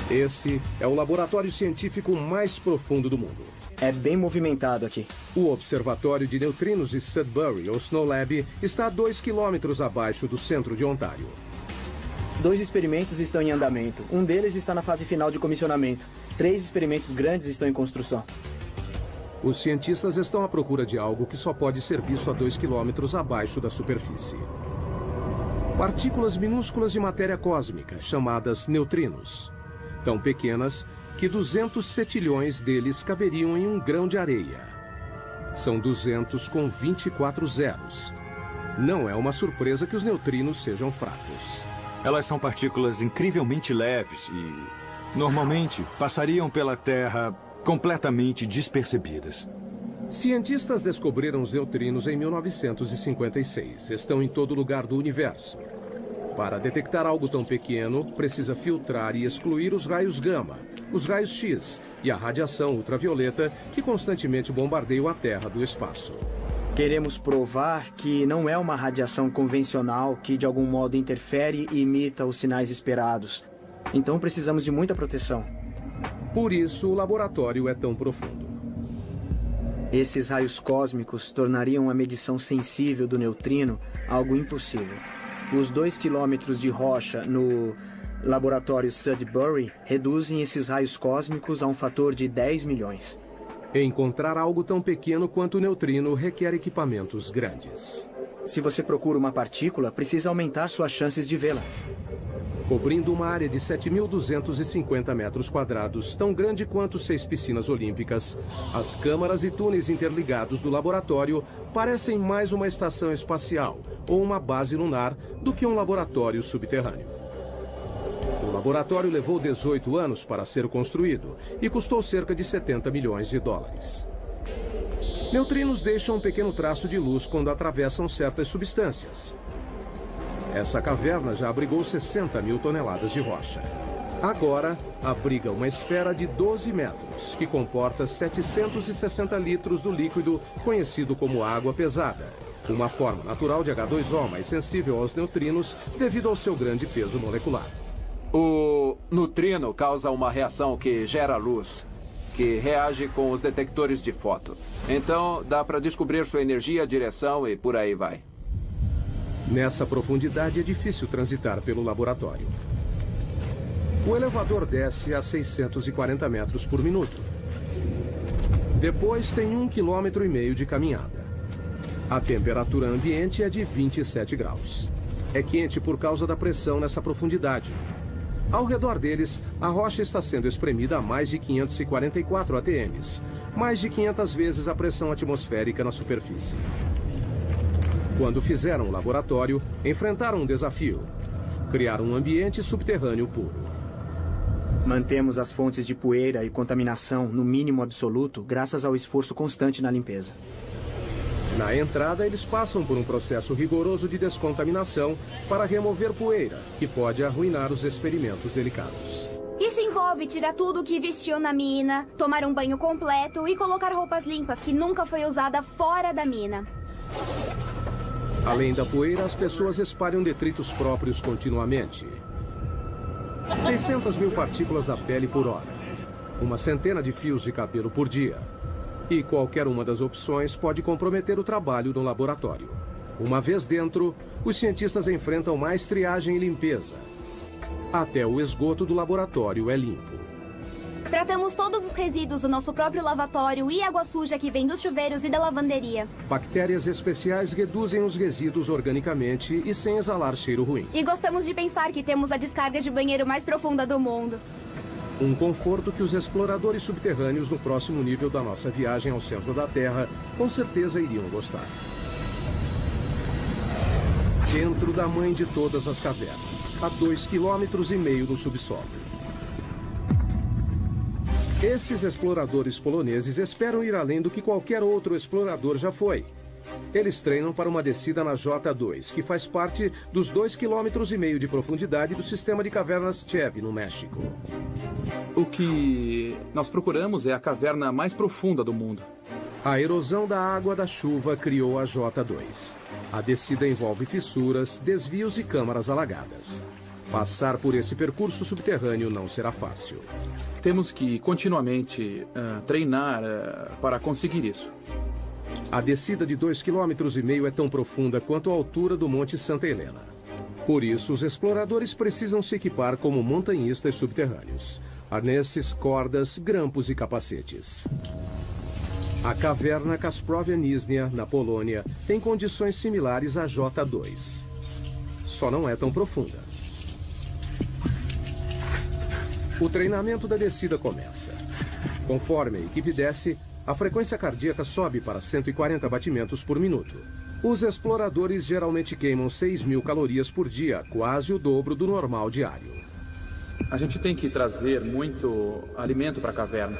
Esse é o laboratório científico mais profundo do mundo. É bem movimentado aqui. O Observatório de Neutrinos de Sudbury, ou SNOWLAB, está a 2 quilômetros abaixo do centro de Ontário. 2 experimentos estão em andamento. Um deles está na fase final de comissionamento. 3 experimentos grandes estão em construção. Os cientistas estão à procura de algo que só pode ser visto a 2 quilômetros abaixo da superfície. Partículas minúsculas de matéria cósmica, chamadas neutrinos. Tão pequenas que 200 cetilhões deles caberiam em um grão de areia. São 200 com 24 zeros. Não é uma surpresa que os neutrinos sejam fracos. Elas são partículas incrivelmente leves e, normalmente, passariam pela Terra completamente despercebidas. Cientistas descobriram os neutrinos em 1956. Estão em todo lugar do universo. Para detectar algo tão pequeno, precisa filtrar e excluir os raios gama, os raios X e a radiação ultravioleta que constantemente bombardeiam a Terra do espaço. Queremos provar que não é uma radiação convencional que de algum modo interfere e imita os sinais esperados. Então precisamos de muita proteção. Por isso o laboratório é tão profundo. Esses raios cósmicos tornariam a medição sensível do neutrino algo impossível. Os 2 quilômetros de rocha no laboratório Sudbury reduzem esses raios cósmicos a um fator de 10 milhões. Encontrar algo tão pequeno quanto o neutrino requer equipamentos grandes. Se você procura uma partícula, precisa aumentar suas chances de vê-la. Cobrindo uma área de 7.250 metros quadrados, tão grande quanto 6 piscinas olímpicas, as câmaras e túneis interligados do laboratório parecem mais uma estação espacial ou uma base lunar do que um laboratório subterrâneo. O laboratório levou 18 anos para ser construído e custou cerca de 70 milhões de dólares. Neutrinos deixam um pequeno traço de luz quando atravessam certas substâncias. Essa caverna já abrigou 60 mil toneladas de rocha. Agora, abriga uma esfera de 12 metros, que comporta 760 litros do líquido conhecido como água pesada, uma forma natural de H2O mais sensível aos neutrinos devido ao seu grande peso molecular. O neutrino causa uma reação que gera luz, que reage com os detectores de foto. Então, dá para descobrir sua energia, direção e por aí vai. Nessa profundidade é difícil transitar pelo laboratório. O elevador desce a 640 metros por minuto. Depois tem 1,5 km de caminhada. A temperatura ambiente é de 27 graus. É quente por causa da pressão nessa profundidade. Ao redor deles, a rocha está sendo espremida a mais de 544 atms, mais de 500 vezes a pressão atmosférica na superfície. Quando fizeram o laboratório, enfrentaram um desafio: criar um ambiente subterrâneo puro. Mantemos as fontes de poeira e contaminação no mínimo absoluto graças ao esforço constante na limpeza. Na entrada, eles passam por um processo rigoroso de descontaminação para remover poeira, que pode arruinar os experimentos delicados. Isso envolve tirar tudo que vestiu na mina, tomar um banho completo e colocar roupas limpas que nunca foi usada fora da mina. Além da poeira, as pessoas espalham detritos próprios continuamente. 600 mil partículas da pele por hora. Uma centena de fios de cabelo por dia. E qualquer uma das opções pode comprometer o trabalho no laboratório. Uma vez dentro, os cientistas enfrentam mais triagem e limpeza. Até o esgoto do laboratório é limpo. Tratamos todos os resíduos do nosso próprio lavatório e água suja que vem dos chuveiros e da lavanderia. Bactérias especiais reduzem os resíduos organicamente e sem exalar cheiro ruim. E gostamos de pensar que temos a descarga de banheiro mais profunda do mundo. Um conforto que os exploradores subterrâneos no próximo nível da nossa viagem ao centro da Terra com certeza iriam gostar. Dentro da mãe de todas as cavernas, a 2,5 km no subsolo. Esses exploradores poloneses esperam ir além do que qualquer outro explorador já foi. Eles treinam para uma descida na J2, que faz parte dos 2,5 km de profundidade do sistema de cavernas Chev, no México. O que nós procuramos é a caverna mais profunda do mundo. A erosão da água da chuva criou a J2. A descida envolve fissuras, desvios e câmaras alagadas. Passar por esse percurso subterrâneo não será fácil. Temos que continuamente treinar para conseguir isso. A descida de 2,5 km é tão profunda quanto a altura do Monte Santa Helena. Por isso, os exploradores precisam se equipar como montanhistas subterrâneos. Arnesses, cordas, grampos e capacetes. A caverna Kasprovia Nizhnia, na Polônia, tem condições similares à J2. Só não é tão profunda. O treinamento da descida começa. Conforme a equipe desce, a frequência cardíaca sobe para 140 batimentos por minuto. Os exploradores geralmente queimam 6.000 calorias por dia, quase o dobro do normal diário. A gente tem que trazer muito alimento para a caverna.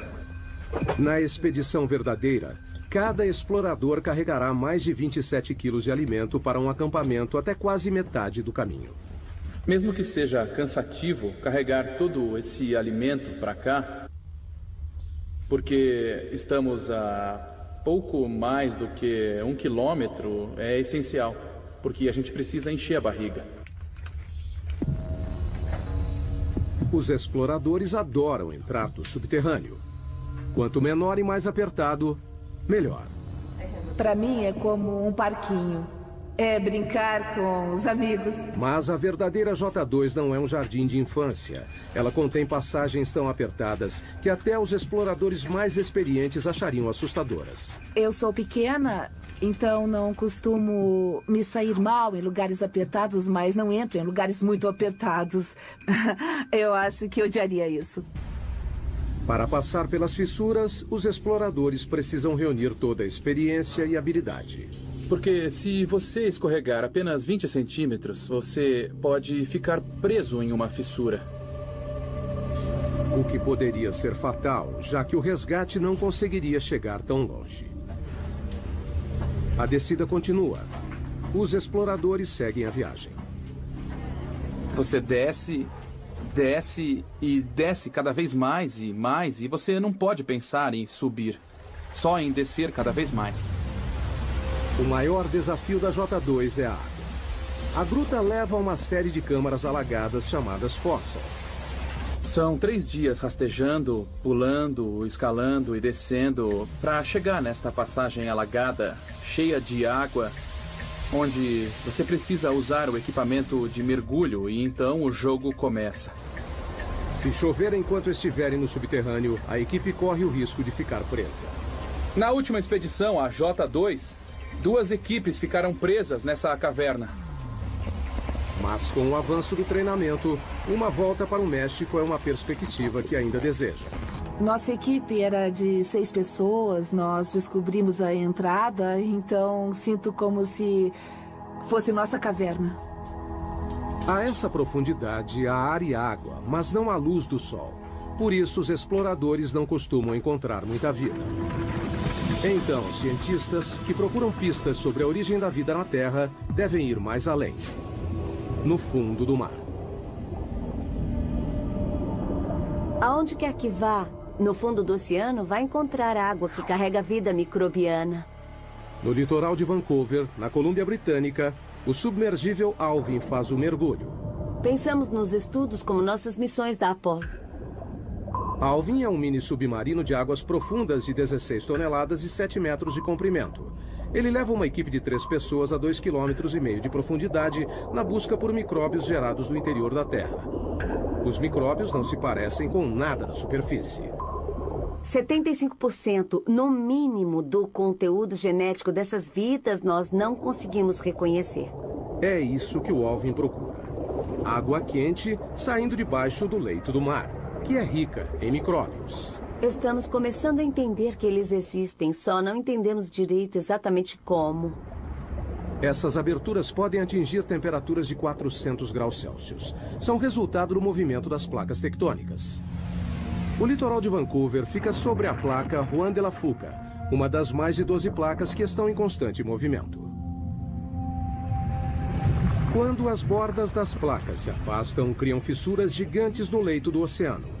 Na expedição verdadeira, cada explorador carregará mais de 27 quilos de alimento para um acampamento até quase metade do caminho. Mesmo que seja cansativo carregar todo esse alimento para cá, porque estamos a pouco mais do que 1 quilômetro, é essencial, porque a gente precisa encher a barriga. Os exploradores adoram entrar no subterrâneo. Quanto menor e mais apertado, melhor. Para mim é como um parquinho. É brincar com os amigos. Mas a verdadeira J2 não é um jardim de infância. Ela contém passagens tão apertadas que até os exploradores mais experientes achariam assustadoras. Eu sou pequena, então não costumo me sair mal em lugares apertados, mas não entro em lugares muito apertados. Eu acho que odiaria isso. Para passar pelas fissuras, os exploradores precisam reunir toda a experiência e habilidade. Porque se você escorregar apenas 20 centímetros, você pode ficar preso em uma fissura. O que poderia ser fatal, já que o resgate não conseguiria chegar tão longe. A descida continua. Os exploradores seguem a viagem. Você desce, desce e desce cada vez mais e mais, e você não pode pensar em subir, só em descer cada vez mais. O maior desafio da J2 é a água. A gruta leva a uma série de câmaras alagadas chamadas fossas. São 3 dias rastejando, pulando, escalando e descendo para chegar nesta passagem alagada, cheia de água, onde você precisa usar o equipamento de mergulho e então o jogo começa. Se chover enquanto estiverem no subterrâneo, a equipe corre o risco de ficar presa. Na última expedição, a J2, 2 equipes ficaram presas nessa caverna. Mas com o avanço do treinamento, uma volta para o México é uma perspectiva que ainda deseja. Nossa equipe era de 6 pessoas, nós descobrimos a entrada, então sinto como se fosse nossa caverna. A essa profundidade há ar e água, mas não há luz do sol. Por isso, os exploradores não costumam encontrar muita vida. Então, cientistas que procuram pistas sobre a origem da vida na Terra devem ir mais além. No fundo do mar. Aonde quer que vá, no fundo do oceano, vai encontrar água que carrega vida microbiana. No litoral de Vancouver, na Colômbia Britânica, o submergível Alvin faz o mergulho. Pensamos nos estudos como nossas missões da Apollo. Alvin é um mini submarino de águas profundas de 16 toneladas e 7 metros de comprimento. Ele leva uma equipe de 3 pessoas a 2,5 km de profundidade na busca por micróbios gerados no interior da Terra. Os micróbios não se parecem com nada na superfície. 75%, no mínimo, do conteúdo genético dessas vidas nós não conseguimos reconhecer. É isso que o Alvin procura. Água quente saindo debaixo do leito do mar, que é rica em micróbios. Estamos começando a entender que eles existem, só não entendemos direito exatamente como. Essas aberturas podem atingir temperaturas de 400 graus Celsius. São resultado do movimento das placas tectônicas. O litoral de Vancouver fica sobre a placa Juan de la Fuca, uma das mais de 12 placas que estão em constante movimento. Quando as bordas das placas se afastam, criam fissuras gigantes no leito do oceano.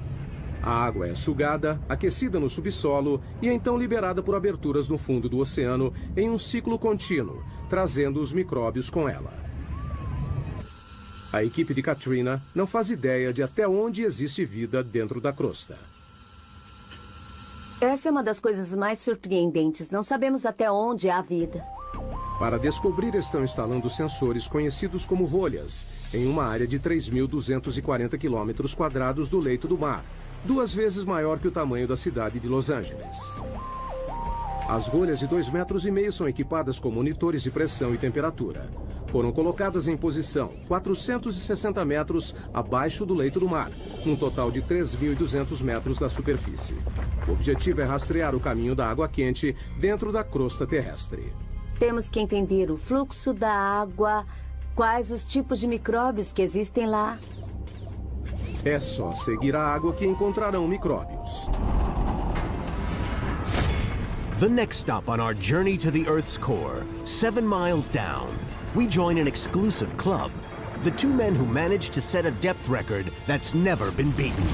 A água é sugada, aquecida no subsolo e então liberada por aberturas no fundo do oceano em um ciclo contínuo, trazendo os micróbios com ela. A equipe de Katrina não faz ideia de até onde existe vida dentro da crosta. Essa é uma das coisas mais surpreendentes. Não sabemos até onde há vida. Para descobrir, estão instalando sensores conhecidos como rolhas, em uma área de 3.240 km² do leito do mar, 2 vezes maior que o tamanho da cidade de Los Angeles. As rolhas de 2,5 metros são equipadas com monitores de pressão e temperatura. Foram colocadas em posição 460 metros abaixo do leito do mar, num total de 3.200 metros da superfície. O objetivo é rastrear o caminho da água quente dentro da crosta terrestre. Temos que entender o fluxo da água, quais os tipos de micróbios que existem lá. É só seguir a água que encontrarão micróbios. The next stop on our journey to the Earth's core, 7 miles down, we join an exclusive club. The 2 men who managed to set a depth record that's never been beaten.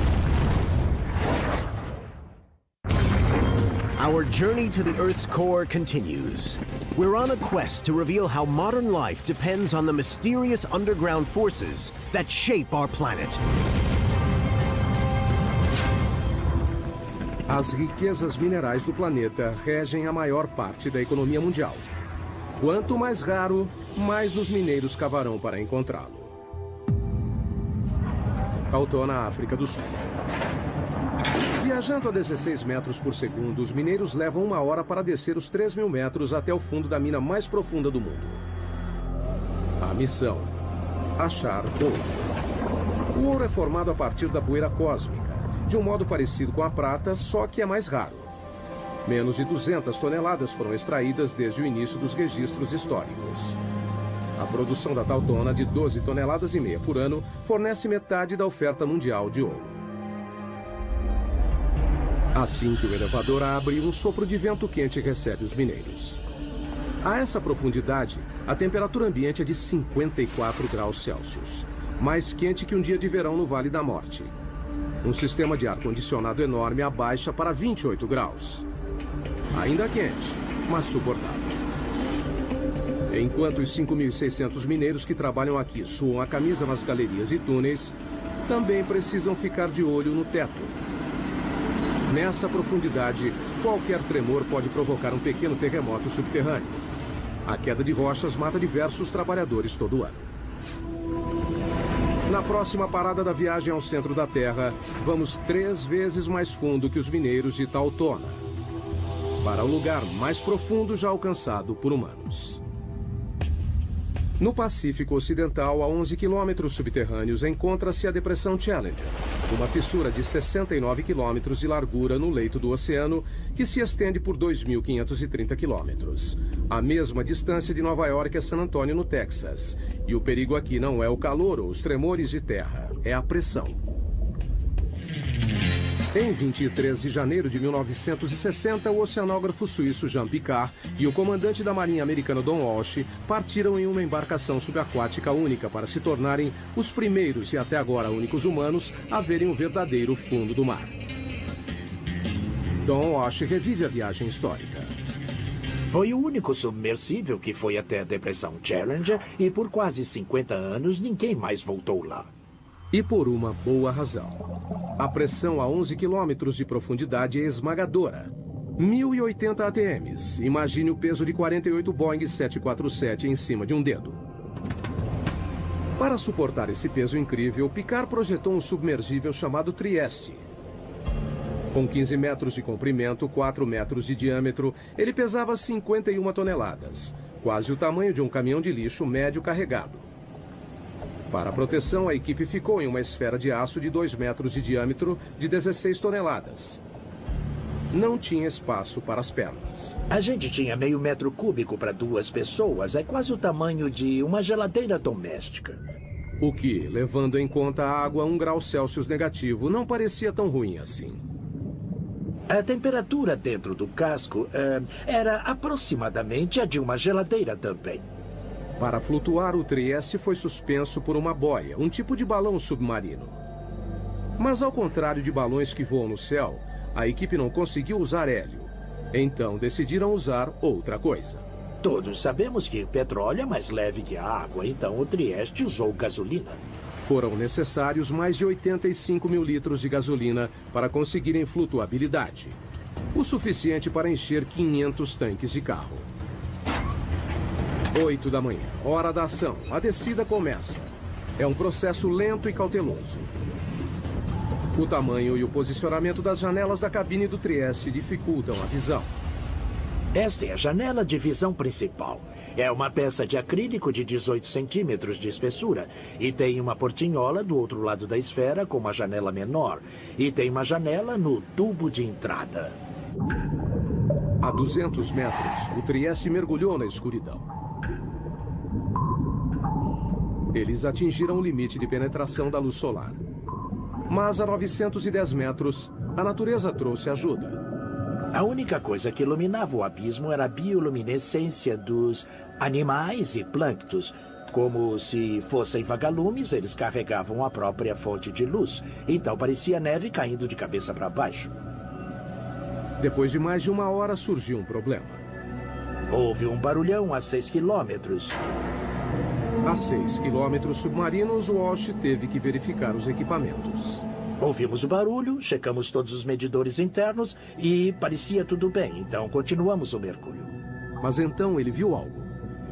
Our journey to the Earth's core continues. We're on a quest to reveal how modern life depends on the mysterious underground forces that shape our planet. As riquezas minerais do planeta regem a maior parte da economia mundial. Quanto mais raro, mais os mineiros cavarão para encontrá-lo. Tautona, África do Sul. Viajando a 16 metros por segundo, os mineiros levam 1 hora para descer os 3.000 metros até o fundo da mina mais profunda do mundo. A missão: achar ouro. O ouro é formado a partir da poeira cósmica, de um modo parecido com a prata, só que é mais raro. Menos de 200 toneladas foram extraídas desde o início dos registros históricos. A produção da Tautona, de 12,5 toneladas por ano, fornece metade da oferta mundial de ouro. Assim que o elevador abre, um sopro de vento quente recebe os mineiros. A essa profundidade, a temperatura ambiente é de 54 graus Celsius, mais quente que um dia de verão no Vale da Morte. Um sistema de ar-condicionado enorme abaixa para 28 graus. Ainda quente, mas suportável. Enquanto os 5.600 mineiros que trabalham aqui suam a camisa nas galerias e túneis, também precisam ficar de olho no teto. Nessa profundidade, qualquer tremor pode provocar um pequeno terremoto subterrâneo. A queda de rochas mata diversos trabalhadores todo ano. Na próxima parada da viagem ao centro da Terra, vamos 3 vezes mais fundo que os mineiros de Tautona, para o lugar mais profundo já alcançado por humanos. No Pacífico Ocidental, a 11 quilômetros subterrâneos, encontra-se a Depressão Challenger, uma fissura de 69 quilômetros de largura no leito do oceano que se estende por 2.530 quilômetros, a mesma distância de Nova York a San Antonio, no Texas. E o perigo aqui não é o calor ou os tremores de terra, é a pressão. Em 23 de janeiro de 1960, o oceanógrafo suíço Jean Piccard e o comandante da Marinha americana Don Walsh partiram em uma embarcação subaquática única para se tornarem os primeiros e até agora únicos humanos a verem o verdadeiro fundo do mar. Don Walsh revive a viagem histórica. Foi o único submersível que foi até a Depressão Challenger e por quase 50 anos ninguém mais voltou lá. E por uma boa razão. A pressão a 11 quilômetros de profundidade é esmagadora. 1.080 ATMs. Imagine o peso de 48 Boeing 747 em cima de um dedo. Para suportar esse peso incrível, Piccard projetou um submergível chamado Trieste. Com 15 metros de comprimento, 4 metros de diâmetro, ele pesava 51 toneladas, quase o tamanho de um caminhão de lixo médio carregado. Para a proteção, a equipe ficou em uma esfera de aço de 2 metros de diâmetro, de 16 toneladas. Não tinha espaço para as pernas. A gente tinha meio metro cúbico para 2 pessoas. É quase o tamanho de uma geladeira doméstica. O que, levando em conta a água a 1 grau Celsius negativo, não parecia tão ruim assim. A temperatura dentro do casco era aproximadamente a de uma geladeira também. Para flutuar, o Trieste foi suspenso por uma boia, um tipo de balão submarino. Mas ao contrário de balões que voam no céu, a equipe não conseguiu usar hélio. Então decidiram usar outra coisa. Todos sabemos que petróleo é mais leve que a água, então o Trieste usou gasolina. Foram necessários mais de 85 mil litros de gasolina para conseguirem flutuabilidade. O suficiente para encher 500 tanques de carro. 8 da manhã, hora da ação. A descida começa. É um processo lento e cauteloso. O tamanho e o posicionamento das janelas da cabine do Trieste dificultam a visão. Esta é a janela de visão principal. É uma peça de acrílico de 18 centímetros de espessura e tem uma portinhola do outro lado da esfera com uma janela menor. E tem uma janela no tubo de entrada. A 200 metros, o Trieste mergulhou na escuridão. Eles atingiram o limite de penetração da luz solar. Mas a 910 metros, a natureza trouxe ajuda. A única coisa que iluminava o abismo era a bioluminescência dos animais e plânctons. Como se fossem vagalumes, eles carregavam a própria fonte de luz. Então parecia neve caindo de cabeça para baixo. Depois de mais de 1 hora, surgiu um problema. Houve um barulhão a 6 quilômetros. A 6 quilômetros submarinos, Walsh teve que verificar os equipamentos. Ouvimos o barulho, checamos todos os medidores internos e parecia tudo bem, então continuamos o mergulho. Mas então ele viu algo.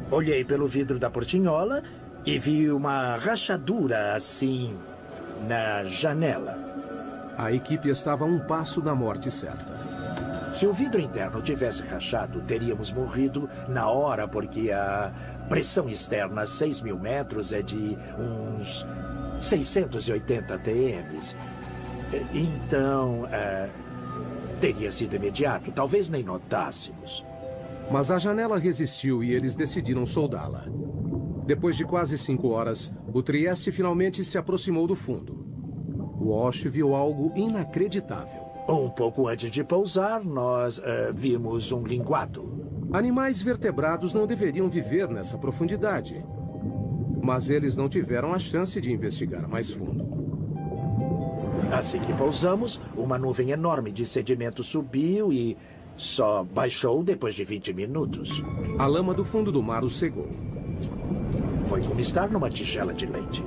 Olhei pelo vidro da portinhola e vi uma rachadura assim na janela. A equipe estava a 1 passo da morte certa. Se o vidro interno tivesse rachado, teríamos morrido na hora, porque a pressão externa a 6.000 metros é de uns 680 ATMs. Então, teria sido imediato. Talvez nem notássemos. Mas a janela resistiu e eles decidiram soldá-la. Depois de quase 5 horas, o Trieste finalmente se aproximou do fundo. Walsh viu algo inacreditável. Um pouco antes de pousar, nós vimos um linguado. Animais vertebrados não deveriam viver nessa profundidade. Mas eles não tiveram a chance de investigar mais fundo. Assim que pousamos, uma nuvem enorme de sedimento subiu e só baixou depois de 20 minutos. A lama do fundo do mar os cegou. Foi como estar numa tigela de leite.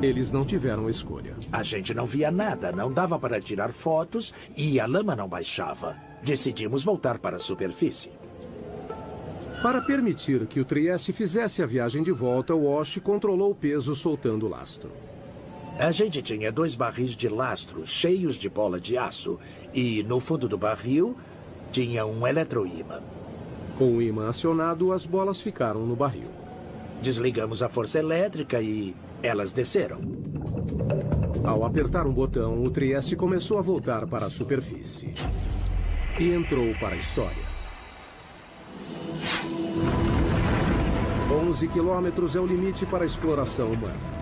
Eles não tiveram escolha. A gente não via nada, não dava para tirar fotos e a lama não baixava. Decidimos voltar para a superfície. Para permitir que o Trieste fizesse a viagem de volta, Walsh controlou o peso soltando o lastro. A gente tinha 2 barris de lastro cheios de bola de aço e no fundo do barril tinha um eletroímã. Com o ímã acionado, as bolas ficaram no barril. Desligamos a força elétrica e elas desceram. Ao apertar um botão, o Trieste começou a voltar para a superfície. E entrou para a história. 11 quilômetros é o limite para a exploração humana.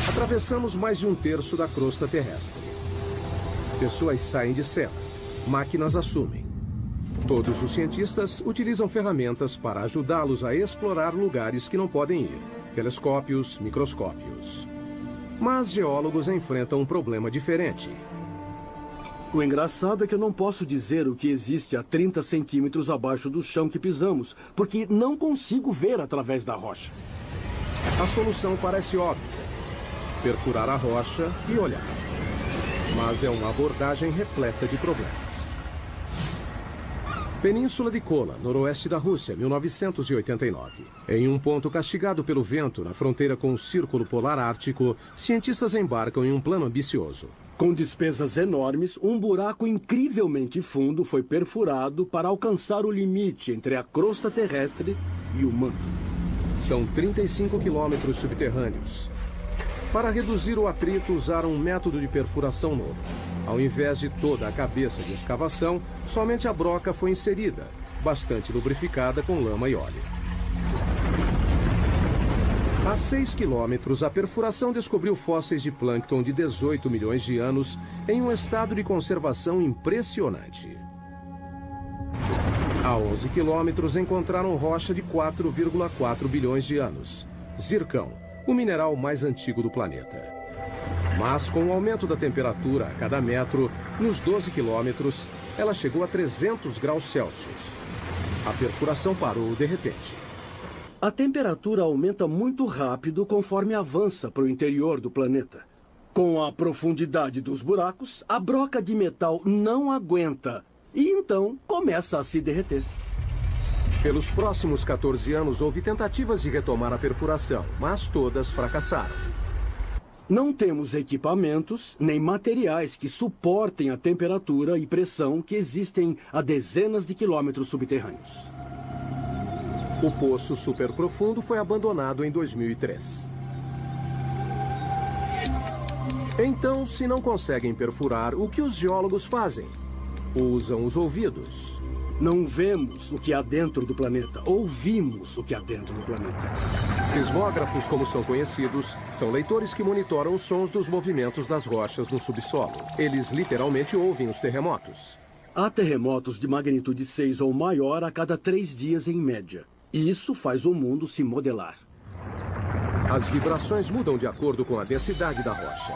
Atravessamos mais de 1/3 da crosta terrestre. Pessoas saem de cela, máquinas assumem. Todos os cientistas utilizam ferramentas para ajudá-los a explorar lugares que não podem ir. Telescópios, microscópios. Mas geólogos enfrentam um problema diferente. O engraçado é que eu não posso dizer o que existe a 30 centímetros abaixo do chão que pisamos, porque não consigo ver através da rocha. A solução parece óbvia. Perfurar a rocha e olhar. Mas é uma abordagem repleta de problemas. Península de Kola, noroeste da Rússia, 1989. Em um ponto castigado pelo vento, na fronteira com o Círculo Polar Ártico, cientistas embarcam em um plano ambicioso. Com despesas enormes, um buraco incrivelmente fundo foi perfurado para alcançar o limite entre a crosta terrestre e o manto. São 35 quilômetros subterrâneos. Para reduzir o atrito, usaram um método de perfuração novo. Ao invés de toda a cabeça de escavação, somente a broca foi inserida, bastante lubrificada com lama e óleo. A 6 quilômetros, a perfuração descobriu fósseis de plâncton de 18 milhões de anos em um estado de conservação impressionante. A 11 quilômetros, encontraram rocha de 4,4 bilhões de anos. Zircão, o mineral mais antigo do planeta. Mas com o aumento da temperatura a cada metro, nos 12 quilômetros, ela chegou a 300 graus Celsius. A perfuração parou de repente. A temperatura aumenta muito rápido conforme avança para o interior do planeta. Com a profundidade dos buracos, a broca de metal não aguenta e então começa a se derreter. Pelos próximos 14 anos, houve tentativas de retomar a perfuração, mas todas fracassaram. Não temos equipamentos nem materiais que suportem a temperatura e pressão que existem a dezenas de quilômetros subterrâneos. O poço superprofundo foi abandonado em 2003. Então, se não conseguem perfurar, o que os geólogos fazem? Usam os ouvidos. Não vemos o que há dentro do planeta, ouvimos o que há dentro do planeta. Sismógrafos, como são conhecidos, são leitores que monitoram os sons dos movimentos das rochas no subsolo. Eles literalmente ouvem os terremotos. Há terremotos de magnitude 6 ou maior a cada 3 dias em média. E isso faz o mundo se modelar. As vibrações mudam de acordo com a densidade da rocha.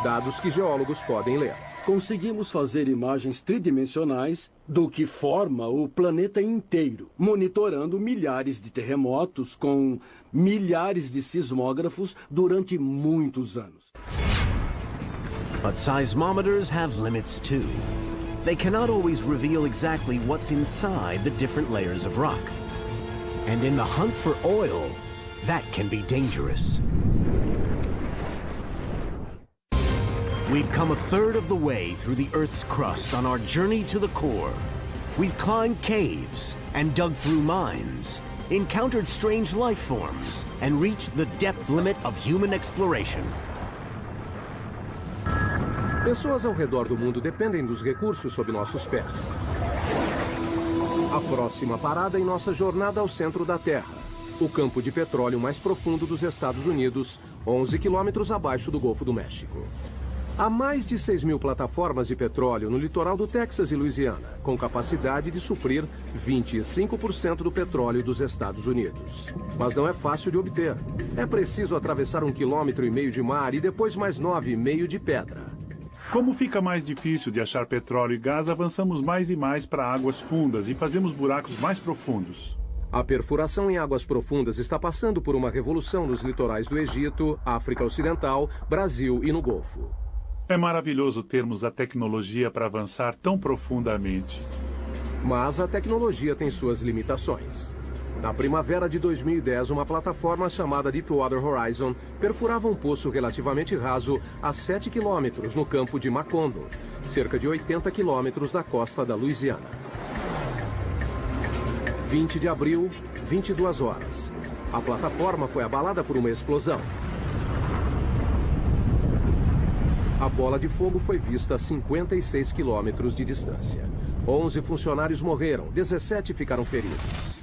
Dados que geólogos podem ler. Conseguimos fazer imagens tridimensionais do que forma o planeta inteiro, monitorando milhares de terremotos com milhares de sismógrafos durante muitos anos. But seismometers have limits too. They cannot always reveal exactly what's inside the different layers of rock. And in the hunt for oil, that can be dangerous. We've come a third of the way through the Earth's crust on our journey to the core. We've climbed caves and dug through mines, encountered strange life forms, and reached the depth limit of human exploration. Pessoas ao redor do mundo dependem dos recursos sob nossos pés. A próxima parada em nossa jornada ao centro da Terra. O campo de petróleo mais profundo dos Estados Unidos, 11 quilômetros abaixo do Golfo do México. Há mais de 6.000 plataformas de petróleo no litoral do Texas e Louisiana, com capacidade de suprir 25% do petróleo dos Estados Unidos. Mas não é fácil de obter. É preciso atravessar 1,5 km de mar e depois mais 9,5 de pedra. Como fica mais difícil de achar petróleo e gás, avançamos mais e mais para águas fundas e fazemos buracos mais profundos. A perfuração em águas profundas está passando por uma revolução nos litorais do Egito, África Ocidental, Brasil e no Golfo. É maravilhoso termos a tecnologia para avançar tão profundamente. Mas a tecnologia tem suas limitações. Na primavera de 2010, uma plataforma chamada Deepwater Horizon perfurava um poço relativamente raso a 7 quilômetros no campo de Macondo, cerca de 80 quilômetros da costa da Louisiana. 20 de abril, 22 horas. A plataforma foi abalada por uma explosão. A bola de fogo foi vista a 56 quilômetros de distância. 11 funcionários morreram, 17 ficaram feridos.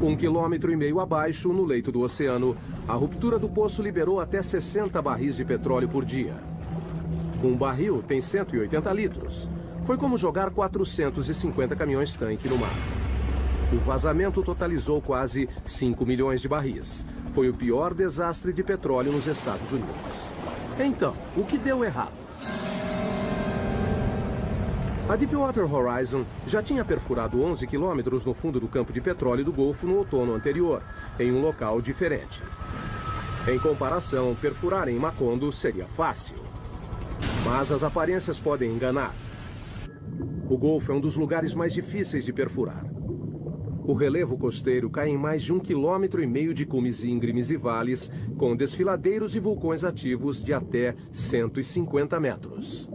1,5 km abaixo, no leito do oceano, a ruptura do poço liberou até 60 barris de petróleo por dia. Um barril tem 180 litros. Foi como jogar 450 caminhões-tanque no mar. O vazamento totalizou quase 5 milhões de barris. Foi o pior desastre de petróleo nos Estados Unidos. Então, o que deu errado? A Deepwater Horizon já tinha perfurado 11 quilômetros no fundo do campo de petróleo do Golfo no outono anterior, em um local diferente. Em comparação, perfurar em Macondo seria fácil. Mas as aparências podem enganar. O Golfo é um dos lugares mais difíceis de perfurar. O relevo costeiro cai em mais de 1,5 km de cumes íngremes e vales, com desfiladeiros e vulcões ativos de até 150 metros.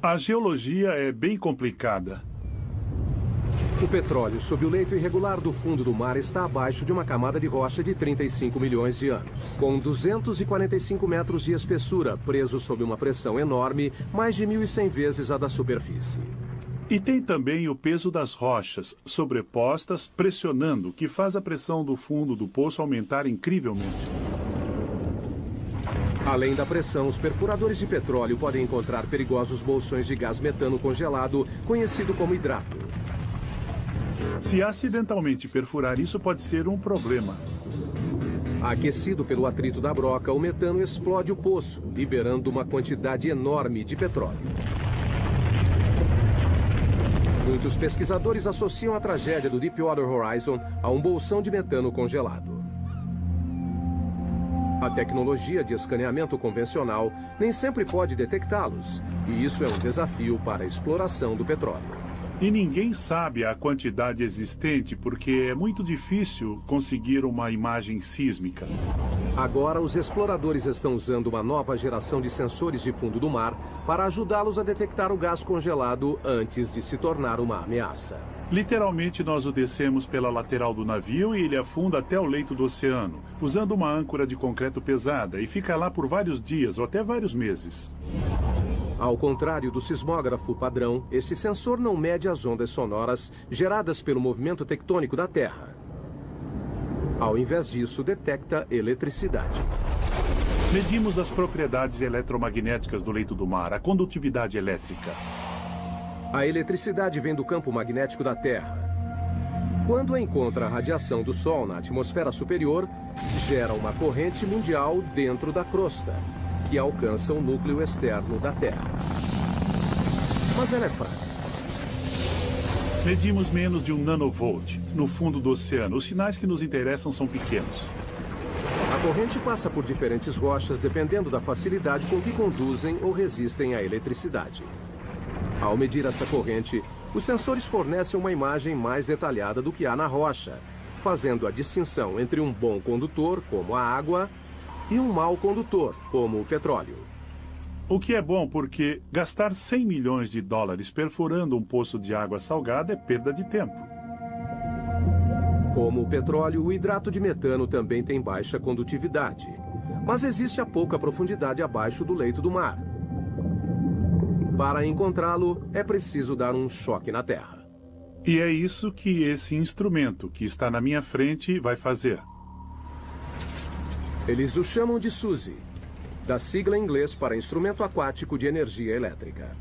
A geologia é bem complicada. O petróleo sob o leito irregular do fundo do mar está abaixo de uma camada de rocha de 35 milhões de anos, com 245 metros de espessura, preso sob uma pressão enorme, mais de 1.100 vezes a da superfície. E tem também o peso das rochas, sobrepostas, pressionando, que faz a pressão do fundo do poço aumentar incrivelmente. Além da pressão, os perfuradores de petróleo podem encontrar perigosos bolsões de gás metano congelado, conhecido como hidrato. Se acidentalmente perfurar isso, pode ser um problema. Aquecido pelo atrito da broca, o metano explode o poço, liberando uma quantidade enorme de petróleo. Muitos pesquisadores associam a tragédia do Deepwater Horizon a um bolsão de metano congelado. A tecnologia de escaneamento convencional nem sempre pode detectá-los, e isso é um desafio para a exploração do petróleo. E ninguém sabe a quantidade existente porque é muito difícil conseguir uma imagem sísmica. Agora, os exploradores estão usando uma nova geração de sensores de fundo do mar para ajudá-los a detectar o gás congelado antes de se tornar uma ameaça. Literalmente, nós o descemos pela lateral do navio e ele afunda até o leito do oceano, usando uma âncora de concreto pesada, e fica lá por vários dias ou até vários meses. Ao contrário do sismógrafo padrão, esse sensor não mede as ondas sonoras geradas pelo movimento tectônico da Terra. Ao invés disso, detecta eletricidade. Medimos as propriedades eletromagnéticas do leito do mar, a condutividade elétrica. A eletricidade vem do campo magnético da Terra. Quando encontra a radiação do Sol na atmosfera superior, gera uma corrente mundial dentro da crosta, que alcança o núcleo externo da Terra. Mas ela é fraca. Medimos menos de 1 nanovolt no fundo do oceano. Os sinais que nos interessam são pequenos. A corrente passa por diferentes rochas dependendo da facilidade com que conduzem ou resistem à eletricidade. Ao medir essa corrente, os sensores fornecem uma imagem mais detalhada do que há na rocha, fazendo a distinção entre um bom condutor, como a água, e um mau condutor, como o petróleo. O que é bom porque gastar 100 milhões de dólares perfurando um poço de água salgada é perda de tempo. Como o petróleo, o hidrato de metano também tem baixa condutividade, mas existe a pouca profundidade abaixo do leito do mar. Para encontrá-lo, é preciso dar um choque na Terra. E é isso que esse instrumento que está na minha frente vai fazer. Eles o chamam de SUSY. da sigla em inglês para Instrumento Aquático de Energia Elétrica.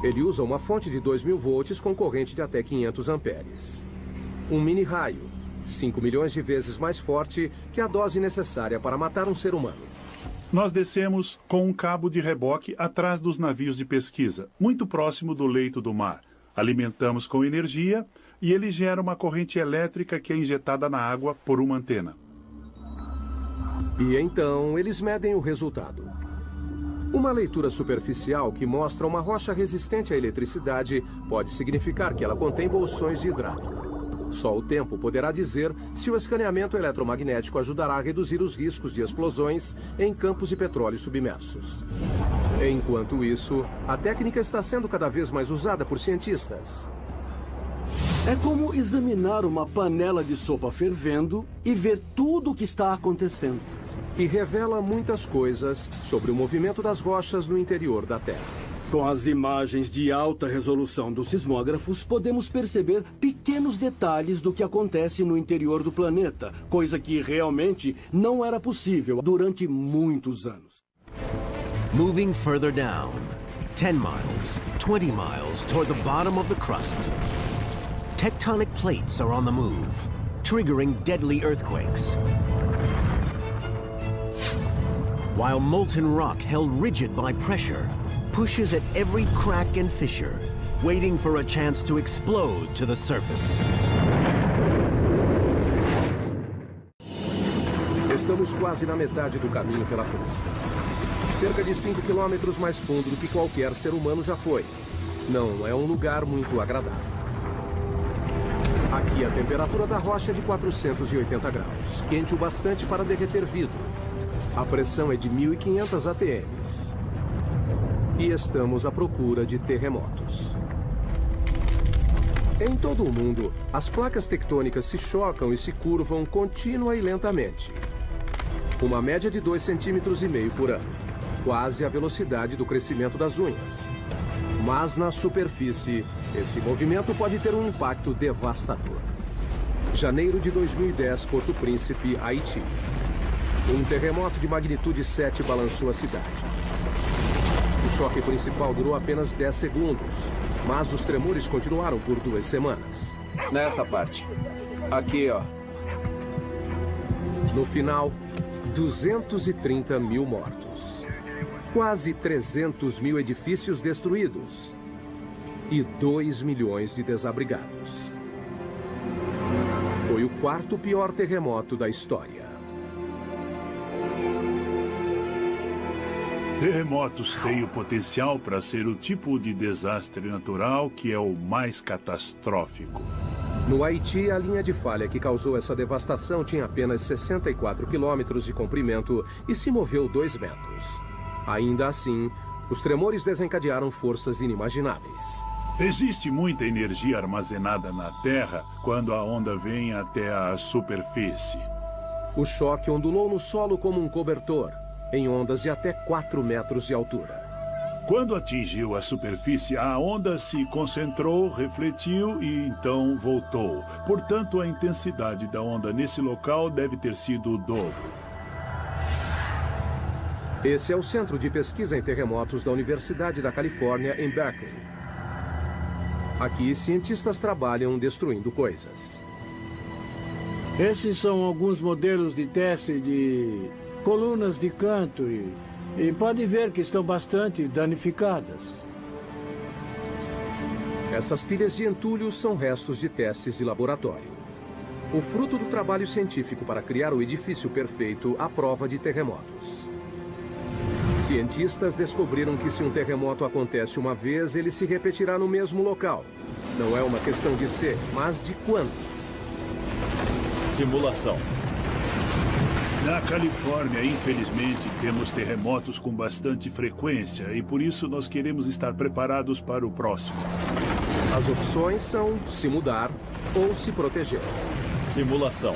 Ele usa uma fonte de 2.000 volts com corrente de até 500 amperes. Um mini-raio, 5 milhões de vezes mais forte que a dose necessária para matar um ser humano. Nós descemos com um cabo de reboque atrás dos navios de pesquisa, muito próximo do leito do mar. Alimentamos com energia e ele gera uma corrente elétrica que é injetada na água por uma antena. E então eles medem o resultado. Uma leitura superficial que mostra uma rocha resistente à eletricidade pode significar que ela contém bolsões de hidrato. Só o tempo poderá dizer se o escaneamento eletromagnético ajudará a reduzir os riscos de explosões em campos de petróleo submersos. Enquanto isso, a técnica está sendo cada vez mais usada por cientistas. É como examinar uma panela de sopa fervendo e ver tudo o que está acontecendo. E revela muitas coisas sobre o movimento das rochas no interior da Terra. Com as imagens de alta resolução dos sismógrafos, podemos perceber pequenos detalhes do que acontece no interior do planeta, coisa que realmente não era possível durante muitos anos. Moving further down, 10 miles, 20 miles toward the bottom of the crust. Tectonic plates are on the move, triggering deadly earthquakes. While molten rock held rigid by pressure pushes at every crack and fissure, waiting for a chance to explode to the surface. Estamos quase na metade do caminho pela costa. Cerca de 5 quilômetros mais fundo do que qualquer ser humano já foi. Não é um lugar muito agradável. Aqui a temperatura da rocha é de 480 graus, quente o bastante para derreter vidro. A pressão é de 1.500 ATMs. E estamos à procura de terremotos. Em todo o mundo, as placas tectônicas se chocam e se curvam contínua e lentamente. Uma média de 2,5 centímetros por ano, quase a velocidade do crescimento das unhas. Mas na superfície, esse movimento pode ter um impacto devastador. Janeiro de 2010, Porto Príncipe, Haiti. Um terremoto de magnitude 7 balançou a cidade. O choque principal durou apenas 10 segundos, mas os tremores continuaram por 2 semanas. Nessa parte. Aqui, ó. No final, 230 mil mortos. Quase 300 mil edifícios destruídos. E 2 milhões de desabrigados. Foi o 4º pior terremoto da história. Terremotos têm o potencial para ser o tipo de desastre natural que é o mais catastrófico. No Haiti, a linha de falha que causou essa devastação tinha apenas 64 quilômetros de comprimento e se moveu 2 metros. Ainda assim, os tremores desencadearam forças inimagináveis. Existe muita energia armazenada na Terra quando a onda vem até a superfície. O choque ondulou no solo como um cobertor, em ondas de até 4 metros de altura. Quando atingiu a superfície, a onda se concentrou, refletiu e então voltou. Portanto, a intensidade da onda nesse local deve ter sido o dobro. Esse é o Centro de Pesquisa em Terremotos da Universidade da Califórnia, em Berkeley. Aqui, cientistas trabalham destruindo coisas. Esses são alguns modelos de teste de colunas de canto e pode ver que estão bastante danificadas. Essas pilhas de entulho são restos de testes de laboratório. O fruto do trabalho científico para criar o edifício perfeito à prova de terremotos. Cientistas descobriram que se um terremoto acontece uma vez, ele se repetirá no mesmo local. Não é uma questão de ser, mas de quando. Simulação. Na Califórnia, infelizmente, temos terremotos com bastante frequência e por isso nós queremos estar preparados para o próximo. As opções são se mudar ou se proteger. Simulação.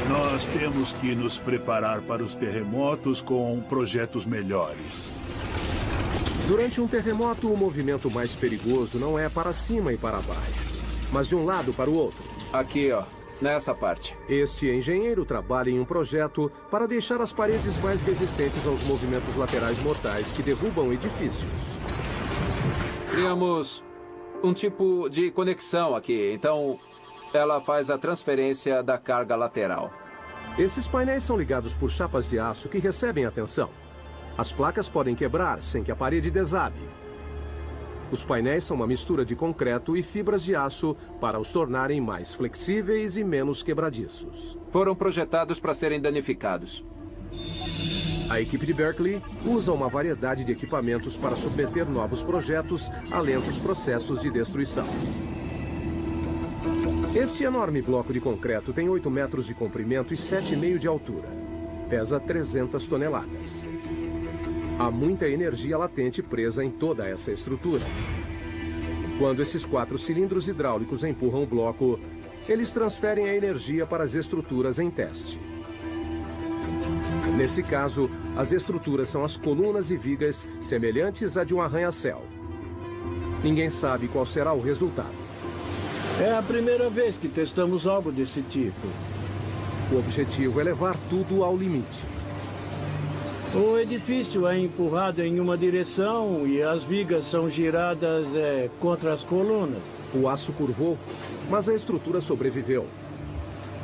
Nós temos que nos preparar para os terremotos com projetos melhores. Durante um terremoto, o movimento mais perigoso não é para cima e para baixo, mas de um lado para o outro. Aqui, ó. nessa parte. Este engenheiro trabalha em um projeto para deixar as paredes mais resistentes aos movimentos laterais mortais que derrubam edifícios. Criamos um tipo de conexão aqui, então ela faz a transferência da carga lateral. Esses painéis são ligados por chapas de aço que recebem a tensão. As placas podem quebrar sem que a parede desabe. Os painéis são uma mistura de concreto e fibras de aço para os tornarem mais flexíveis e menos quebradiços. Foram projetados para serem danificados. A equipe de Berkeley usa uma variedade de equipamentos para submeter novos projetos a lentos processos de destruição. Este enorme bloco de concreto tem 8 metros de comprimento e 7,5 de altura. Pesa 300 toneladas. Há muita energia latente presa em toda essa estrutura. Quando esses 4 cilindros hidráulicos empurram o bloco, eles transferem a energia para as estruturas em teste. Nesse caso, as estruturas são as colunas e vigas semelhantes à de um arranha-céu. Ninguém sabe qual será o resultado. É a primeira vez que testamos algo desse tipo. O objetivo é levar tudo ao limite. O edifício é empurrado em uma direção e as vigas são giradas contra as colunas. O aço curvou, mas a estrutura sobreviveu.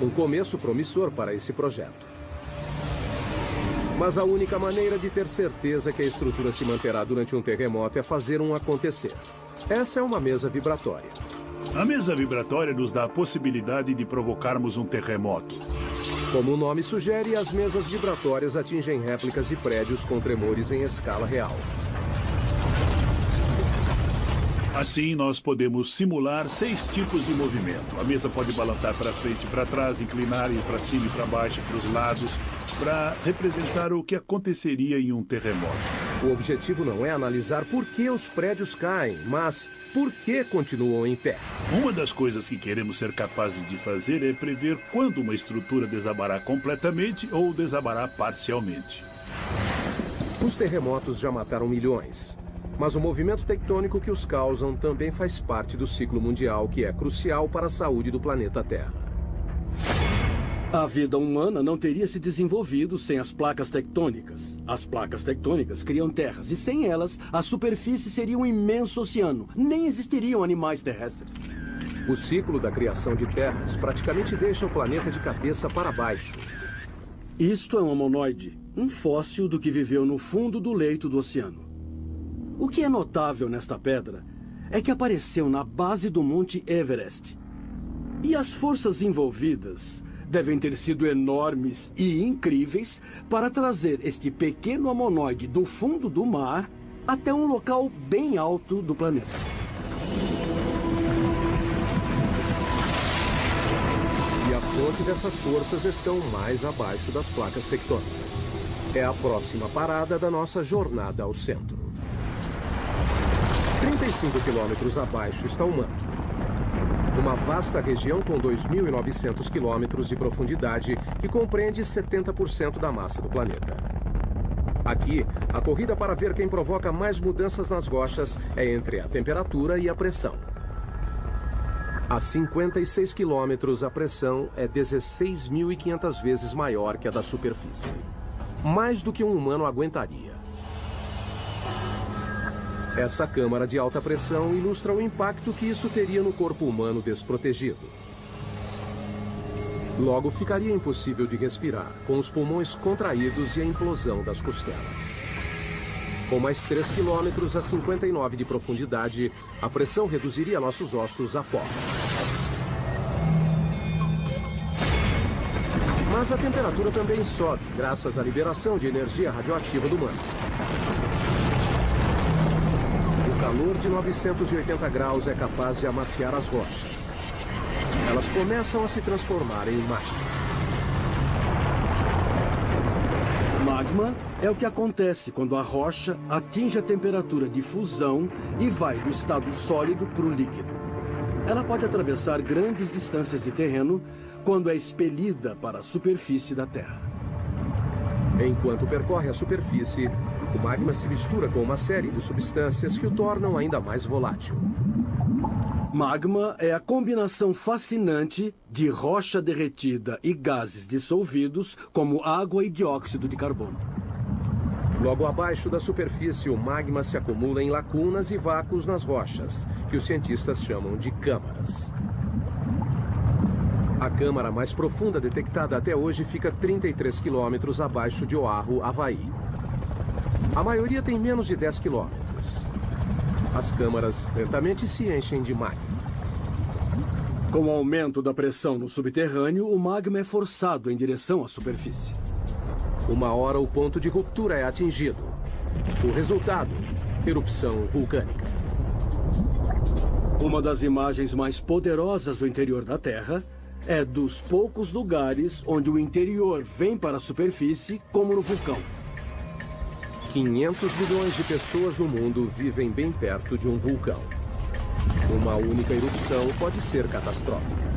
Um começo promissor para esse projeto. Mas a única maneira de ter certeza que a estrutura se manterá durante um terremoto é fazer um acontecer. Essa é uma mesa vibratória. A mesa vibratória nos dá a possibilidade de provocarmos um terremoto. Como o nome sugere, as mesas vibratórias atingem réplicas de prédios com tremores em escala real. Assim, nós podemos simular 6 tipos de movimento. A mesa pode balançar para frente e para trás, inclinar, ir para cima e para baixo, para os lados, para representar o que aconteceria em um terremoto. O objetivo não é analisar por que os prédios caem, mas por que continuam em pé. Uma das coisas que queremos ser capazes de fazer é prever quando uma estrutura desabará completamente ou desabará parcialmente. Os terremotos já mataram milhões. Mas o movimento tectônico que os causam também faz parte do ciclo mundial, que é crucial para a saúde do planeta Terra. A vida humana não teria se desenvolvido sem as placas tectônicas. As placas tectônicas criam terras, e sem elas, a superfície seria um imenso oceano. Nem existiriam animais terrestres. O ciclo da criação de terras praticamente deixa o planeta de cabeça para baixo. Isto é um amonoide, um fóssil do que viveu no fundo do leito do oceano. O que é notável nesta pedra é que apareceu na base do Monte Everest. E as forças envolvidas devem ter sido enormes e incríveis para trazer este pequeno amonoide do fundo do mar até um local bem alto do planeta. E a fonte dessas forças estão mais abaixo das placas tectônicas. É a próxima parada da nossa jornada ao centro. 35 quilômetros abaixo está o manto. Uma vasta região com 2.900 quilômetros de profundidade que compreende 70% da massa do planeta. Aqui, a corrida para ver quem provoca mais mudanças nas rochas é entre a temperatura e a pressão. A 56 quilômetros, a pressão é 16.500 vezes maior que a da superfície. Mais do que um humano aguentaria. Essa câmara de alta pressão ilustra o impacto que isso teria no corpo humano desprotegido. Logo, ficaria impossível de respirar, com os pulmões contraídos e a implosão das costelas. Com mais 3 quilômetros a 59 de profundidade, a pressão reduziria nossos ossos a pó. Mas a temperatura também sobe, graças à liberação de energia radioativa do manto. O calor de 980 graus é capaz de amaciar as rochas. Elas começam a se transformar em magma. Magma é o que acontece quando a rocha atinge a temperatura de fusão e vai do estado sólido para o líquido. Ela pode atravessar grandes distâncias de terreno quando é expelida para a superfície da Terra. Enquanto percorre a superfície, o magma se mistura com uma série de substâncias que o tornam ainda mais volátil. Magma é a combinação fascinante de rocha derretida e gases dissolvidos, como água e dióxido de carbono. Logo abaixo da superfície, o magma se acumula em lacunas e vácuos nas rochas, que os cientistas chamam de câmaras. A câmara mais profunda detectada até hoje fica 33 quilômetros abaixo de Oahu, Havaí. A maioria tem menos de 10 quilômetros. As câmaras lentamente se enchem de magma. Com o aumento da pressão no subterrâneo, o magma é forçado em direção à superfície. Uma hora o ponto de ruptura é atingido. O resultado, erupção vulcânica. Uma das imagens mais poderosas do interior da Terra é dos poucos lugares onde o interior vem para a superfície, como no vulcão. 500 milhões de pessoas no mundo vivem bem perto de um vulcão. Uma única erupção pode ser catastrófica.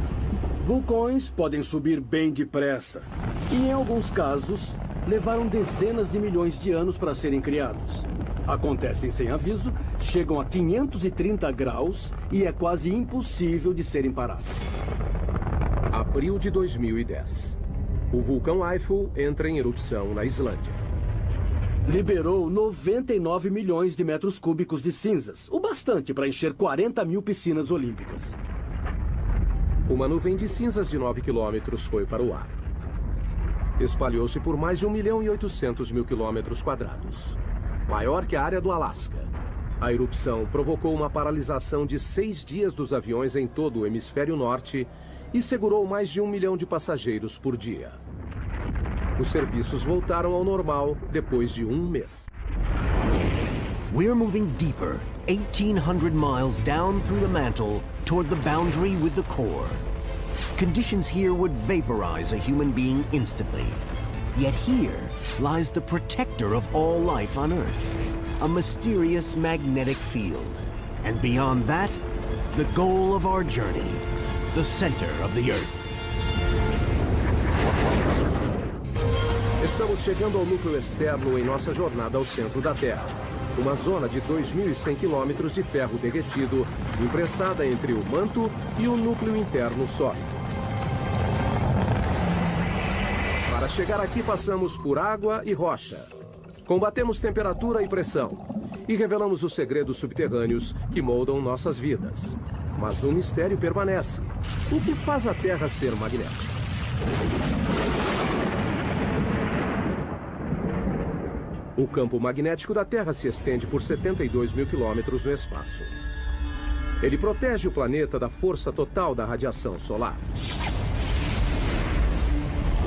Vulcões podem subir bem depressa e, em alguns casos, levaram dezenas de milhões de anos para serem criados. Acontecem sem aviso, chegam a 530 graus e é quase impossível de serem parados. Abril de 2010. O vulcão Eiffel entra em erupção na Islândia. Liberou 99 milhões de metros cúbicos de cinzas, o bastante para encher 40 mil piscinas olímpicas. Uma nuvem de cinzas de 9 quilômetros foi para o ar. Espalhou-se por mais de 1.800.000 quilômetros quadrados. Maior que a área do Alasca. A erupção provocou uma paralisação de 6 dias dos aviões em todo o hemisfério norte e segurou mais de 1 milhão de passageiros por dia. Os serviços voltaram ao normal depois de um mês. We're moving deeper, 1,800 miles down through the mantle toward the boundary with the core. Conditions here would vaporize a human being instantly. Yet here lies the protector of all life on Earth, a mysterious magnetic field. And beyond that, the goal of our journey, the center of the Earth. Estamos chegando ao núcleo externo em nossa jornada ao centro da Terra. Uma zona de 2.100 quilômetros de ferro derretido, imprensada entre o manto e o núcleo interno sólido. Para chegar aqui, passamos por água e rocha. Combatemos temperatura e pressão. E revelamos os segredos subterrâneos que moldam nossas vidas. Mas um mistério permanece. O que faz a Terra ser magnética? O campo magnético da Terra se estende por 72 mil quilômetros no espaço. Ele protege o planeta da força total da radiação solar.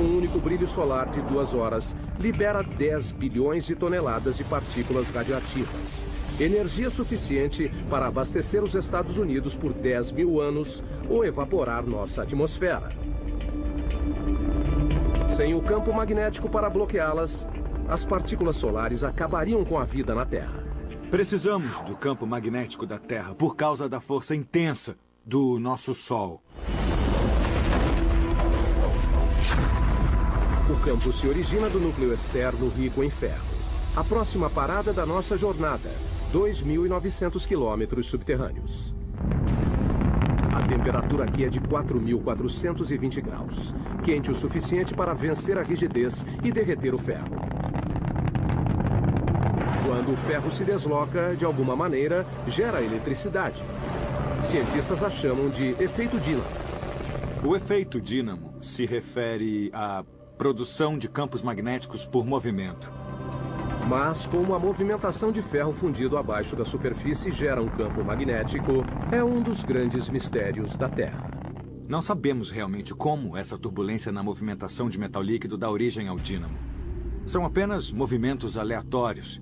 Um único brilho solar de 2 horas libera 10 bilhões de toneladas de partículas radioativas. Energia suficiente para abastecer os Estados Unidos por 10 mil anos ou evaporar nossa atmosfera. Sem o campo magnético para bloqueá-las, as partículas solares acabariam com a vida na Terra. Precisamos do campo magnético da Terra por causa da força intensa do nosso Sol. O campo se origina do núcleo externo rico em ferro. A próxima parada da nossa jornada, 2.900 quilômetros subterrâneos. A temperatura aqui é de 4.420 graus. Quente o suficiente para vencer a rigidez e derreter o ferro. Quando o ferro se desloca, de alguma maneira, gera eletricidade. Cientistas a chamam de efeito dínamo. O efeito dínamo se refere à produção de campos magnéticos por movimento. Mas como a movimentação de ferro fundido abaixo da superfície gera um campo magnético, é um dos grandes mistérios da Terra. Não sabemos realmente como essa turbulência na movimentação de metal líquido dá origem ao dínamo. São apenas movimentos aleatórios.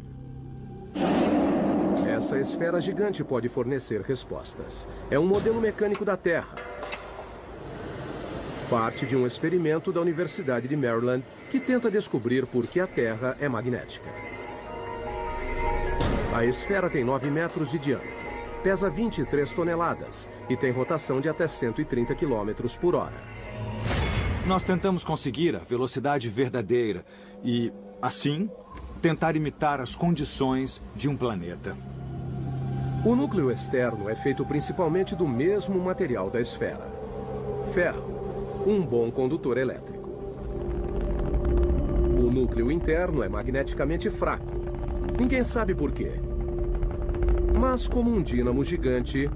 Essa esfera gigante pode fornecer respostas. É um modelo mecânico da Terra. Parte de um experimento da Universidade de Maryland que tenta descobrir por que a Terra é magnética. A esfera tem 9 metros de diâmetro, pesa 23 toneladas e tem rotação de até 130 quilômetros por hora. Nós tentamos conseguir a velocidade verdadeira e, assim, tentar imitar as condições de um planeta. O núcleo externo é feito principalmente do mesmo material da esfera: ferro, um bom condutor elétrico. O núcleo interno é magneticamente fraco. Ninguém sabe por quê. Mas, como um dínamo gigante,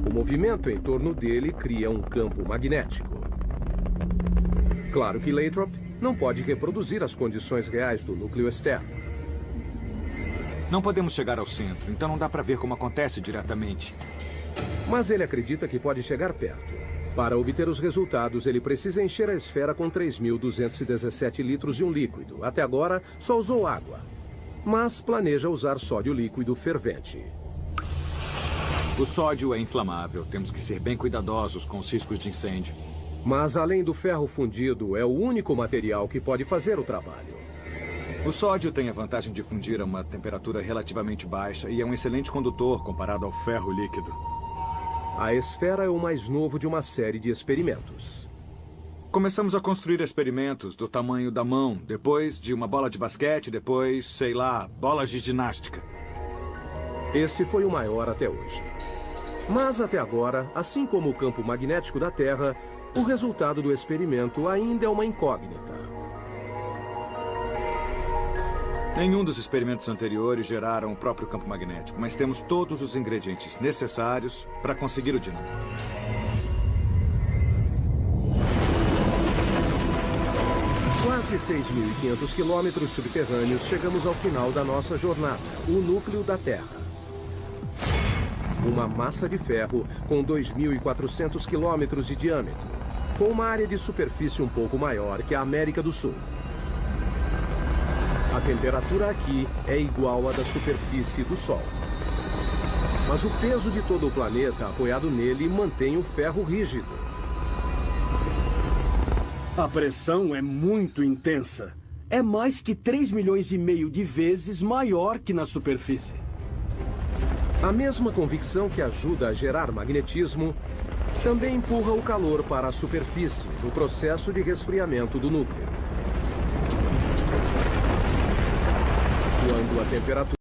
o movimento em torno dele cria um campo magnético. Claro que Lathrop não pode reproduzir as condições reais do núcleo externo. Não podemos chegar ao centro, então não dá para ver como acontece diretamente. Mas ele acredita que pode chegar perto. Para obter os resultados, ele precisa encher a esfera com 3.217 litros de um líquido. Até agora, só usou água. Mas planeja usar sódio líquido fervente. O sódio é inflamável. Temos que ser bem cuidadosos com os riscos de incêndio. Mas, além do ferro fundido, é o único material que pode fazer o trabalho. O sódio tem a vantagem de fundir a uma temperatura relativamente baixa e é um excelente condutor comparado ao ferro líquido. A esfera é o mais novo de uma série de experimentos. Começamos a construir experimentos do tamanho da mão, depois de uma bola de basquete, depois, sei lá, bolas de ginástica. Esse foi o maior até hoje. Mas até agora, assim como o campo magnético da Terra, o resultado do experimento ainda é uma incógnita. Nenhum dos experimentos anteriores geraram o próprio campo magnético, mas temos todos os ingredientes necessários para conseguir o dínamo. Quase 6.500 quilômetros subterrâneos, chegamos ao final da nossa jornada, o núcleo da Terra. Uma massa de ferro com 2.400 quilômetros de diâmetro, com uma área de superfície um pouco maior que a América do Sul. A temperatura aqui é igual à da superfície do Sol. Mas o peso de todo o planeta apoiado nele mantém o ferro rígido. A pressão é muito intensa. É mais que 3,5 milhões de vezes maior que na superfície. A mesma convicção que ajuda a gerar magnetismo também empurra o calor para a superfície no processo de resfriamento do núcleo. Quando a temperatura